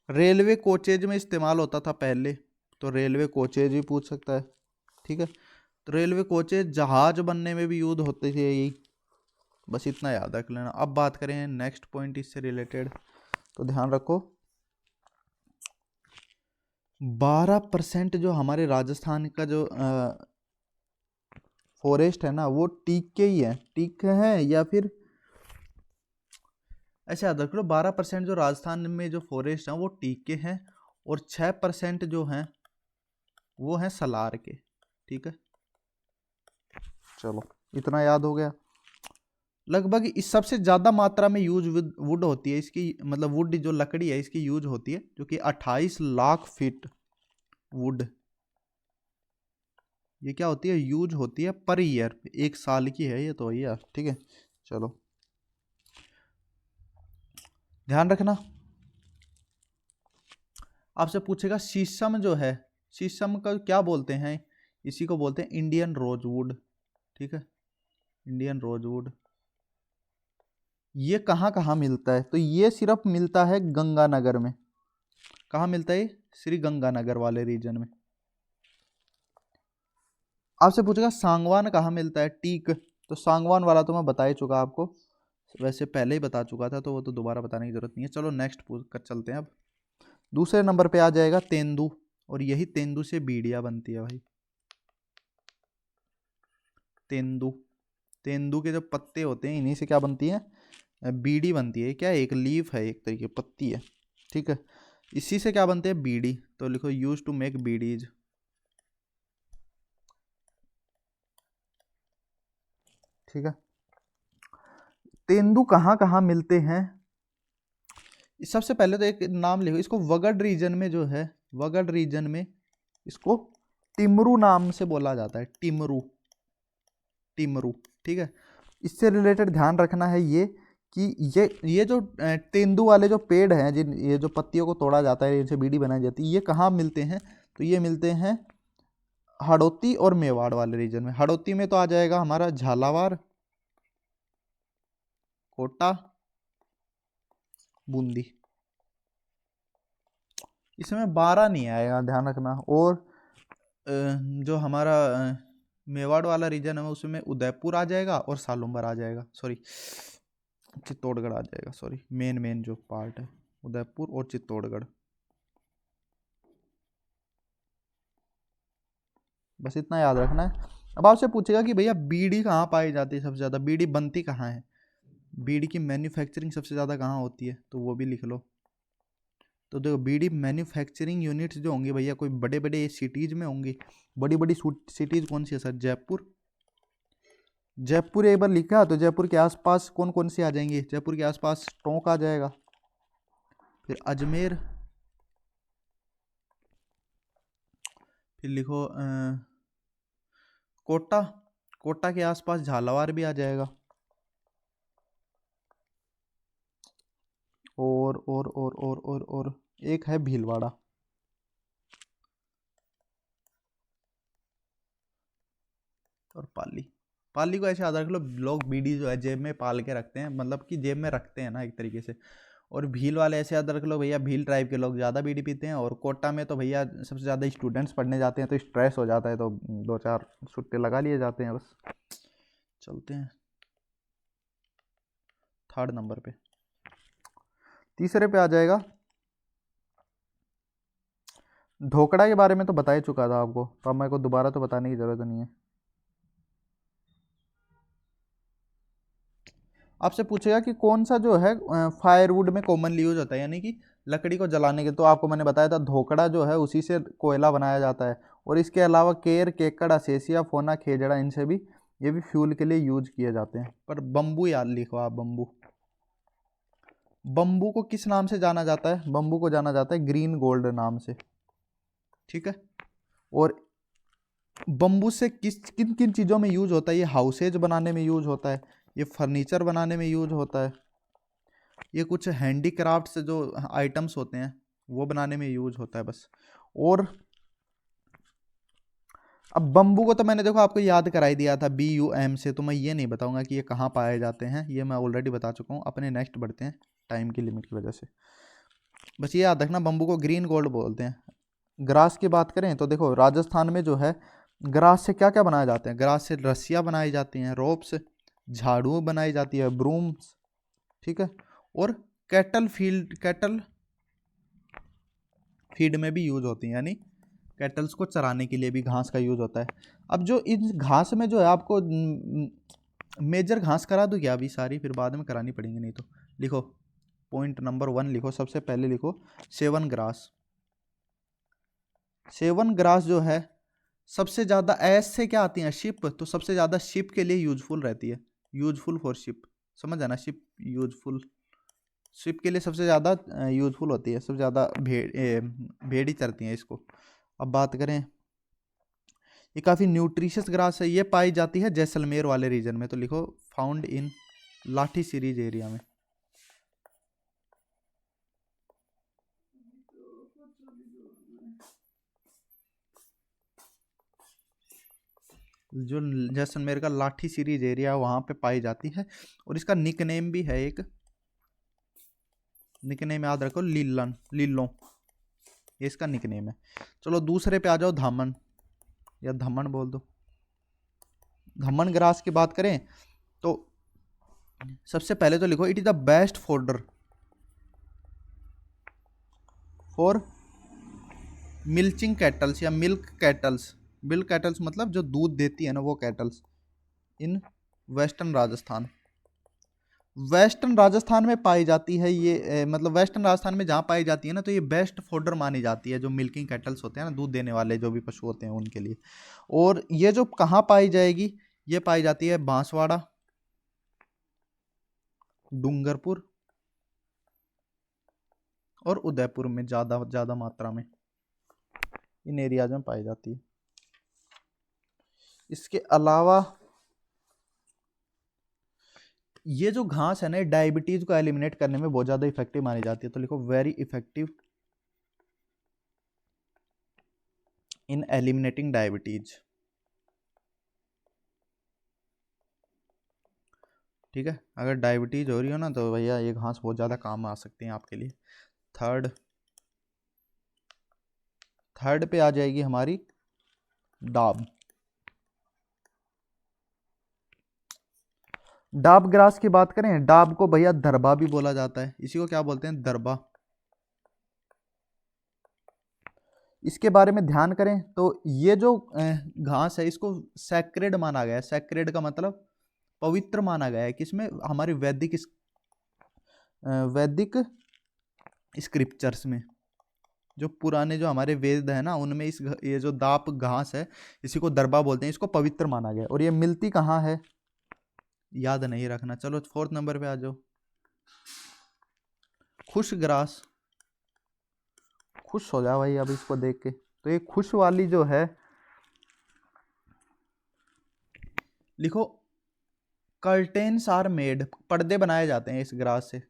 रेलवे कोचेज में इस्तेमाल होता था पहले, तो रेलवे कोचेज भी पूछ सकता है, ठीक है। तो रेलवे कोचेज जहाज बनने में भी यूज होते थे यही, बस इतना याद रख लेना। अब बात करें नेक्स्ट पॉइंट इससे रिलेटेड, तो ध्यान रखो 12% जो हमारे राजस्थान का जो फॉरेस्ट है ना, वो टीक के ही है, टीक के हैं या फिर ऐसे याद रख लो, 12% जो राजस्थान में जो फॉरेस्ट हैं वो टीक के हैं, और 6% जो हैं वो हैं सलार के, ठीक है। चलो, इतना याद हो गया। लगभग इस सबसे ज़्यादा मात्रा में यूज वुड होती है इसकी, मतलब वुड जो लकड़ी है इसकी यूज होती है, जो कि 28 लाख फीट वुड, ये क्या होती है, यूज होती है पर ईयर, एक साल की है ये तो यार, ठीक है। चलो, ध्यान रखना। आपसे पूछेगा शीशम जो है, शीशम का क्या बोलते हैं, इसी को बोलते हैं इंडियन रोजवुड, ठीक है, इंडियन रोजवुड। ये कहाँ कहाँ मिलता है, तो ये सिर्फ मिलता है गंगानगर में। कहाँ मिलता है, श्री गंगानगर वाले रीजन में। आपसे पूछेगा सांगवान कहाँ मिलता है, टीक, तो सांगवान वाला तो मैं बता ही चुका आपको, वैसे पहले ही बता चुका था, तो वो तो दोबारा बताने की जरूरत नहीं है। चलो नेक्स्ट पूछ कर चलते हैं। अब दूसरे नंबर पे आ जाएगा तेंदू, और यही तेंदू से बीड़िया बनती है भाई, तेंदू, तेंदू के जो पत्ते होते हैं इन्हीं से क्या बनती है, बीड़ी बनती है। क्या है, एक लीफ है, एक तरीके पत्ती है, ठीक है, इसी से क्या बनते हैं, बीड़ी। तो लिखो यूज टू मेक बीडीज, ठीक है। तेंदू कहाँ कहाँ मिलते हैं, सबसे पहले तो एक नाम लिखो, इसको वगड़ रीजन में जो है, वगड़ रीजन में इसको टिमरू नाम से बोला जाता है, टिमरू, टिमरू, ठीक है। इससे रिलेटेड ध्यान रखना है ये कि ये जो तेंदू वाले जो पेड़ हैं, जिन ये जो पत्तियों को तोड़ा जाता है, इनसे बीड़ी बनाई जाती है, ये कहाँ मिलते हैं, तो ये मिलते हैं हड़ौती और मेवाड़ वाले रीजन में। हड़ौती में तो आ जाएगा हमारा झालावाड़, कोटा, बूंदी, इसमें 12 नहीं आएगा, ध्यान रखना। और जो हमारा मेवाड़ वाला रीजन है उसमें उदयपुर आ जाएगा और सालुम्बर आ जाएगा, सॉरी चित्तौड़गढ़ आ जाएगा, सॉरी मेन जो पार्ट है उदयपुर और चित्तौड़गढ़। बस इतना याद रखना है। अब आपसे पूछेगा कि भैया बीड़ी कहाँ पाई जाती है सबसे ज़्यादा, बीड़ी बनती कहाँ है, बीड़ी की मैन्युफैक्चरिंग सबसे ज़्यादा कहाँ होती है, तो वो भी लिख लो। तो देखो बीड़ी मैन्युफैक्चरिंग यूनिट्स जो होंगी भैया, कोई बड़े बड़े सिटीज़ में होंगी। बड़ी बड़ी सिटीज़ कौन सी है सर, जयपुर, जयपुर एक बार लिखा तो जयपुर के आसपास कौन कौन सी आ जाएंगी, जयपुर के आसपास टोंक आ जाएगा, फिर अजमेर, फिर लिखो कोटा, कोटा के आसपास झालावाड़ भी आ जाएगा, और एक है भीलवाड़ा, और पाली। पाली को ऐसे याद रख लो, लोग बीड़ी जो है जेब में पाल के रखते हैं, मतलब कि जेब में रखते हैं ना एक तरीके से। और भील वाले ऐसे याद रख लो भैया, भील ट्राइब के लोग ज़्यादा बीड़ी पीते हैं। और कोटा में तो भैया सबसे ज़्यादा स्टूडेंट्स पढ़ने जाते हैं, तो स्ट्रेस हो जाता है, तो 2-4 सुट्टे लगा लिए जाते हैं बस। चलते हैं थर्ड नंबर पे, तीसरे पे आ जाएगा ढोकड़ा के बारे में तो बता ही चुका था आपको, तो अब मेरे को दोबारा तो बताने की ज़रूरत नहीं है। आपसे पूछेगा कि कौन सा जो है फायरवुड में कॉमनली यूज होता है, यानी कि लकड़ी को जलाने के, तो आपको मैंने बताया था धोकड़ा जो है उसी से कोयला बनाया जाता है। और इसके अलावा केर, केकड़, असेसिया, फोना, खेजड़ा, इनसे भी ये भी फ्यूल के लिए यूज किए जाते हैं। पर बम्बू याद लिखो आप, बम्बू, बम्बू को किस नाम से जाना जाता है, बम्बू को जाना जाता है ग्रीन गोल्ड नाम से, ठीक है। और बम्बू से किस किन किन चीज़ों में यूज होता है, ये हाउसेज बनाने में यूज होता है, ये फर्नीचर बनाने में यूज होता है, ये कुछ हैंडीक्राफ्ट से जो आइटम्स होते हैं वो बनाने में यूज होता है बस। और अब बम्बू को तो मैंने देखो आपको याद करा ही दिया था BUM से, तो मैं ये नहीं बताऊंगा कि ये कहाँ पाए जाते हैं, ये मैं ऑलरेडी बता चुका हूँ। अपने नेक्स्ट बढ़ते हैं टाइम की लिमिट की वजह से। बस ये याद रखना बम्बू को ग्रीन गोल्ड बोलते हैं। ग्रास की बात करें तो देखो राजस्थान में जो है ग्रास से क्या क्या बनाए जाते हैं। ग्रास से रस्सियाँ बनाई जाती हैं, रोप्स, झाड़ू बनाई जाती है, ब्रूम्स, ठीक है। और कैटल फीड में भी यूज होती हैं, यानी कैटल्स को चराने के लिए भी घास का यूज होता है। अब जो इन घास में जो है आपको मेजर घास करा दूँ क्या अभी सारी, फिर बाद में करानी पड़ेंगी नहीं तो। लिखो पॉइंट नंबर 1 लिखो, सबसे पहले लिखो सेवन ग्रास। सेवन ग्रास जो है सबसे ज़्यादा एस से क्या आती है शिप, तो सबसे ज़्यादा शिप के लिए यूजफुल रहती है, यूजफुल फॉर शिप, समझ आना, शिप यूजफुल, शिप के लिए सबसे ज़्यादा यूजफुल होती है, सबसे ज़्यादा भेड़ ही चरती हैं इसको। अब बात करें, ये काफ़ी न्यूट्रिशियस ग्रास है, ये पाई जाती है जैसलमेर वाले रीजन में, तो लिखो फाउंड इन लाठी सीरीज एरिया में। जो जैसलमेर का लाठी सीरीज एरिया वहाँ पे पाई जाती है। और इसका निकनेम भी है, एक निकनेम याद रखो, लीलों, ये इसका निकनेम है। चलो दूसरे पे आ जाओ, धामन या धमन बोल दो। धमन ग्रास की बात करें तो सबसे पहले तो लिखो it is the best folder for milching kettles या मिल्क कैटल्स। मिल्क कैटल्स मतलब जो दूध देती है ना वो kettles, in western Rajasthan. Western Rajasthan में पाई जाती है ये, मतलब वेस्टर्न राजस्थान में जहाँ पाई जाती है ना, तो ये बेस्ट फोल्डर मानी जाती है जो मिल्किंग कैटल्स होते हैं ना, दूध देने वाले जो भी पशु होते हैं उनके लिए। और ये जो कहाँ पाई जाएगी, ये पाई जाती है बांसवाड़ा, डूंगरपुर और उदयपुर में ज़्यादा मात्रा में, इन एरियाज में पाई जाती है। इसके अलावा ये जो घास है ना, डायबिटीज को एलिमिनेट करने में बहुत ज़्यादा इफेक्टिव मानी जाती है, तो लिखो very effective in eliminating diabetes, ठीक है। अगर डायबिटीज हो रही हो ना तो भैया ये घास बहुत ज़्यादा काम आ सकती है आपके लिए। थर्ड पे आ जाएगी हमारी डाब। डाब ग्रास की बात करें, डाब को भैया दरबा भी बोला जाता है, इसी को क्या बोलते हैं, दरबा। इसके बारे में ध्यान करें तो ये जो घास है इसको सैक्रेड माना गया है। सैक्रेड का मतलब पवित्र माना गया है, किसमें, हमारे वैदिक स्क्रिप्चर्स में, जो पुराने जो हमारे वेद है ना उनमें ये जो दाप घास है इसी को दरबा बोलते हैं, इसको पवित्र माना गया। और ये मिलती कहाँ है याद नहीं रखना। चलो 4th नंबर पे आ जाओ, खुश ग्रास। खुश हो जाओ भाई अब इसको देख के, तो ये खुश वाली जो है लिखो कर्टेन्स आर मेड, पर्दे बनाए जाते हैं इस ग्रास से,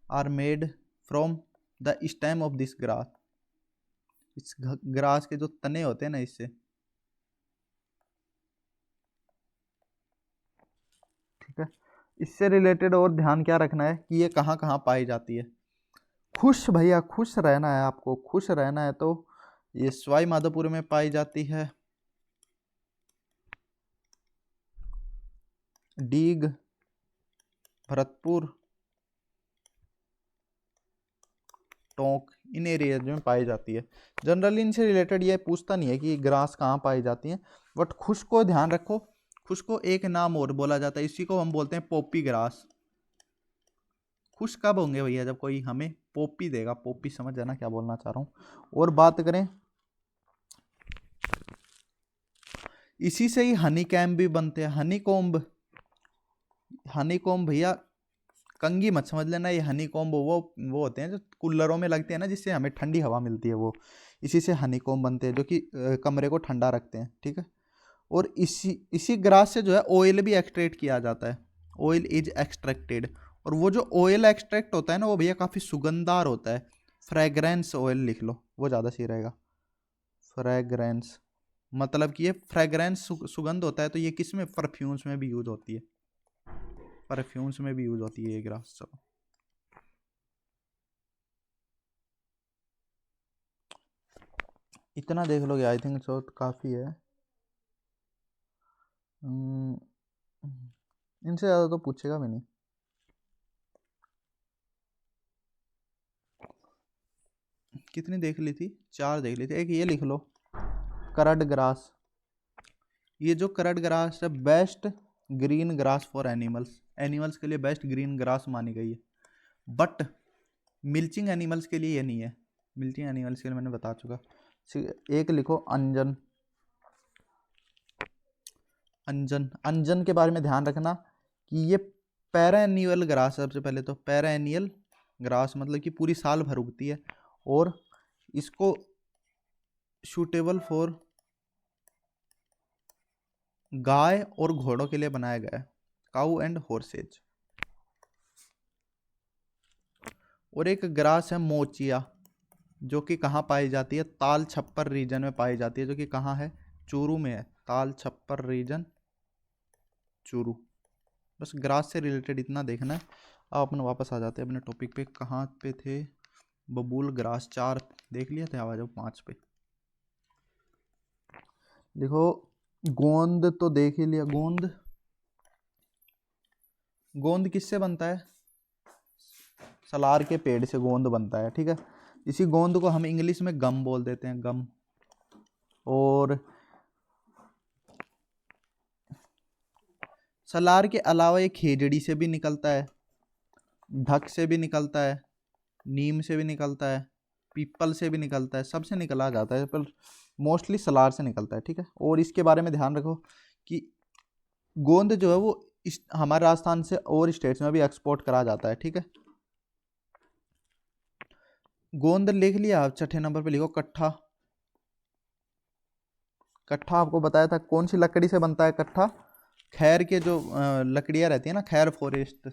are made from the stem of this grass, इस ग्रास के जो तने होते हैं ना इससे, ठीक है। इससे रिलेटेड और ध्यान क्या रखना है कि ये कहाँ कहाँ पाई जाती है। खुश भैया, खुश रहना है आपको, खुश रहना है, तो ये सवाई माधोपुर में पाई जाती है, डीग, भरतपुर, टोंक, इन एरियाज में पाई जाती है। जनरली इनसे रिलेटेड ये पूछता नहीं है कि ग्रास कहाँ पाई जाती है, बट खुश को ध्यान रखो। खुश को एक नाम और बोला जाता है, इसी को हम बोलते हैं पोपी ग्रास। खुश कब होंगे भैया, जब कोई हमें पोपी देगा, पोपी समझ जाना क्या बोलना चाह रहा हूँ। और बात करें, इसी से ही हनी कैम्प भी बनते हैं, हनी कोम्ब। हनी कोम्ब भैया कंगी मत समझ लेना, ये हनी कोम्ब वो होते हैं जो कूलरों में लगते हैं ना, जिससे हमें ठंडी हवा मिलती है, वो इसी से हनी कोम्ब बनते हैं जो कि कमरे को ठंडा रखते हैं, ठीक है। और इसी ग्रास से जो है ऑयल भी एक्सट्रैक्ट किया जाता है, ऑयल इज एक्सट्रैक्टेड। और वो जो ऑयल एक्सट्रैक्ट होता है ना वो भैया काफ़ी सुगंधदार होता है। फ्रेग्रेंस ऑयल लिख लो, वो ज़्यादा सही रहेगा। फ्रेग्रेंस मतलब कि ये फ्रेग्रेंस सुगंध होता है, तो ये किस में, परफ्यूम्स में भी यूज होती है, परफ्यूम्स में भी यूज होती है ये ग्रास। चलो इतना देख लोगे आई थिंक सो, काफ़ी है। इनसे ज़्यादा तो पूछेगा भी नहीं। कितनी देख ली थी, 4 देख ली थी। एक ये लिख लो करड ग्रास। ये जो करड ग्रास है best green grass for animals, animals के लिए बेस्ट ग्रीन ग्रास मानी गई है। बट मिल्चिंग एनिमल्स के लिए ये नहीं है, मिल्चिंग एनिमल्स के लिए मैंने बता चुका। एक लिखो अंजन। अंजन, अंजन के बारे में ध्यान रखना कि ये पैराएन्युअल ग्रास है। सबसे पहले तो पैराएन्युअल ग्रास मतलब कि पूरी साल भर उगती है, और इसको सूटेबल फॉर गाय और घोड़ों के लिए बनाया गया है, काऊ एंड हॉर्सेज। और एक ग्रास है मोचिया, जो कि कहाँ पाई जाती है, ताल छप्पर रीजन में पाई जाती है, जो कि कहाँ है, चूरू में है, ताल छप्पर रीजन चूरू। बस ग्रास से रिलेटेड इतना देखना है। अब अपन वापस आ जाते हैं अपने टॉपिक पे। कहाँ पे थे, बबूल ग्रास 4 देख लिया थे, आवाज 5 पे देखो। गोंद तो देख ही लिया। गोंद, गोंद किससे बनता है, सलार के पेड़ से गोंद बनता है, ठीक है। इसी गोंद को हम इंग्लिश में गम बोल देते हैं, गम। और सलार के अलावा ये खेजड़ी से भी निकलता है, ढक से भी निकलता है, नीम से भी निकलता है, पीपल से भी निकलता है, सबसे निकला जाता है, पर मोस्टली सलार से निकलता है, ठीक है। और इसके बारे में ध्यान रखो कि गोंद जो है वो हमारे राजस्थान से और स्टेट्स में भी एक्सपोर्ट करा जाता है, ठीक है। गोंद लिख लिया। छठे नंबर पे लिखो कट्ठा। कट्ठा आपको बताया था कौन सी लकड़ी से बनता है कट्ठा, खैर के जो लकड़ियाँ रहती है ना, खैर फॉरेस्ट,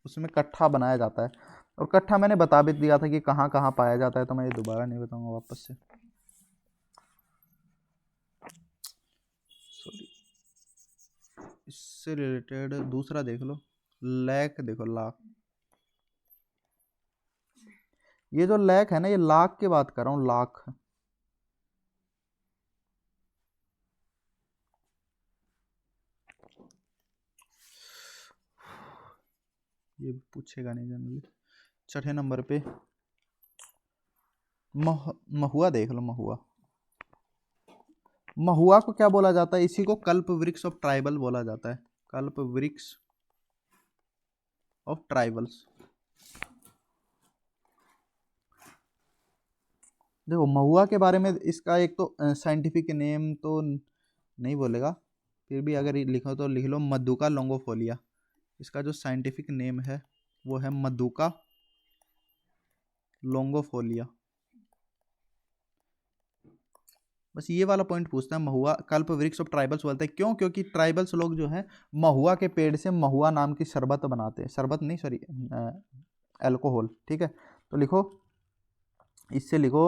उसमें कट्ठा बनाया जाता है। और कट्ठा मैंने बता भी दिया था कि कहाँ कहाँ पाया जाता है, तो मैं ये दोबारा नहीं बताऊंगा वापस से, सॉरी। इससे रिलेटेड दूसरा देख लो, लैक देखो, लाख। ये जो लैक है ना, ये लाख की बात कर रहा हूँ, लाख। ये पूछेगा नहीं जनरली। छठे नंबर पे महुआ देख लो, महुआ। महुआ को क्या बोला जाता है, इसी को कल्प वृक्ष ऑफ ट्राइबल बोला जाता है, कल्प वृक्ष ऑफ ट्राइबल्स। देखो महुआ के बारे में, इसका एक तो साइंटिफिक नेम तो नहीं बोलेगा, फिर भी अगर लिखो तो लिख लो मधुका लोंगोफोलिया। इसका जो साइंटिफिक नेम है वो है मधुका लोंगोफोलिया। बस ये वाला पॉइंट पूछता है, महुआ कल्प वृक्ष ऑफ ट्राइबल्स बोलते हैं क्यों, क्योंकि ट्राइबल्स लोग जो है महुआ के पेड़ से महुआ नाम की शरबत बनाते हैं, शरबत नहीं सॉरी, अल्कोहल, ठीक है। तो लिखो, इससे लिखो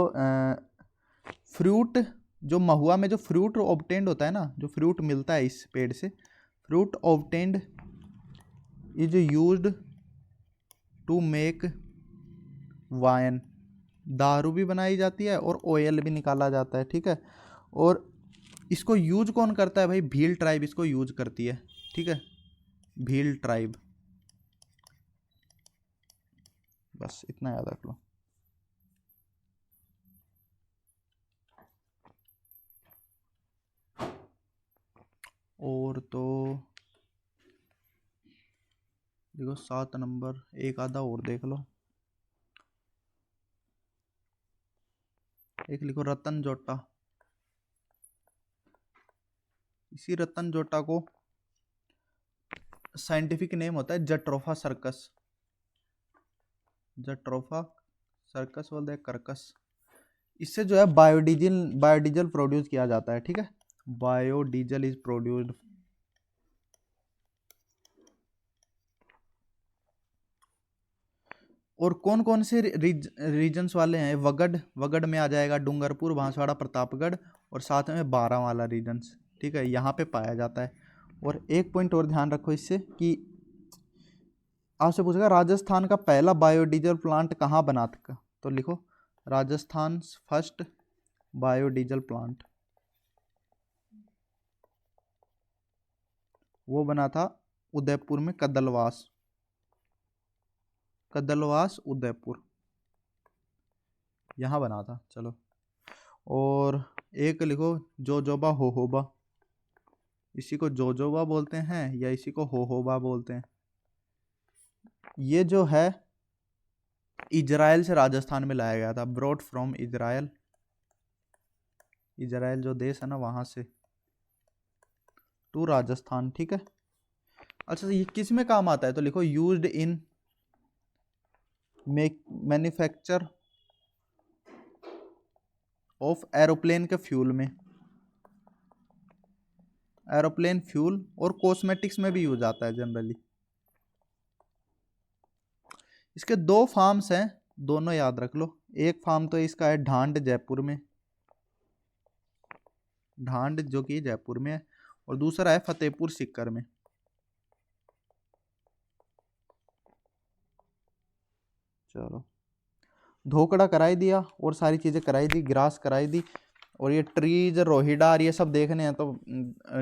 फ्रूट, जो महुआ में जो फ्रूट ऑब्टेंड होता है ना, जो फ्रूट मिलता है इस पेड़ से, fruit obtained is used to make wine, दारू भी बनाई जाती है और ऑयल भी निकाला जाता है, ठीक है। और इसको यूज कौन करता है भाई, भील ट्राइब इसको यूज करती है, ठीक है, भील ट्राइब। बस इतना याद रख लो। और तो देखो 7 नंबर, एक आधा और देख लो। एक लिखो रतन जोटा। इसी रतन जोटा को साइंटिफिक नेम होता है जट्रोफा सर्कस, जट्रोफा सर्कस बोलते हैं, कर्कस। इससे जो है बायोडीजल, बायोडीजल प्रोड्यूस किया जाता है, ठीक है। Biodiesel is produced. और कौन कौन से रीजन्स वाले हैं? वगड़ में आ जाएगा डूंगरपुर, बांसवाड़ा, प्रतापगढ़ और साथ में बारां वाला रीजन्स, ठीक है, यहाँ पे पाया जाता है। और एक पॉइंट और ध्यान रखो इससे कि आपसे पूछेगा राजस्थान का पहला बायोडीजल प्लांट कहाँ बना था, तो लिखो राजस्थान फर्स्ट बायोडीजल प्लांट, वो बना था उदयपुर में, कदलवास उदयपुर, यहाँ बना था। चलो, और एक लिखो जोजोबा होहोबा, इसी को जोजोबा बोलते हैं या इसी को होहोबा बोलते हैं। ये जो है इजराइल से राजस्थान में लाया गया था, ब्रॉड फ्रॉम इजराइल, इजराइल जो देश है ना वहां से टू राजस्थान, ठीक है। अच्छा, ये किस में काम आता है, तो लिखो used in manufacture of aeroplane के फ्यूल में, एरोप्लेन फ्यूल और कॉस्मेटिक्स में भी यूज आता है जनरली। इसके दो फार्म्स हैं, दोनों याद रख लो। एक फार्म तो इसका है ढांड जयपुर में, ढांड जो कि जयपुर में है, और दूसरा है फतेहपुर सीकर में। चलो, धोकड़ा कराई दिया और सारी चीज़ें कराई दी, ग्रास कराई दी, और ये ट्रीज रोहिडार ये सब देखने हैं तो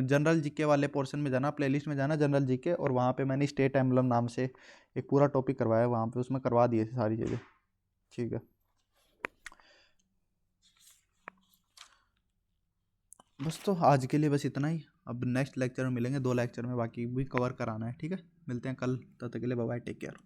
जनरल जीके वाले पोर्शन में जाना, प्लेलिस्ट में जाना जनरल जीके, और वहाँ पे मैंने स्टेट एम्बलम नाम से एक पूरा टॉपिक करवाया वहाँ पे, उसमें करवा दिए थे सारी चीज़ें, ठीक है। बस, तो आज के लिए बस इतना ही। अब नेक्स्ट लेक्चर में मिलेंगे, 2 लेक्चर में बाकी भी कवर कराना है, ठीक है। मिलते हैं कल, तब तक के लिए बाय बाय, टेक केयर।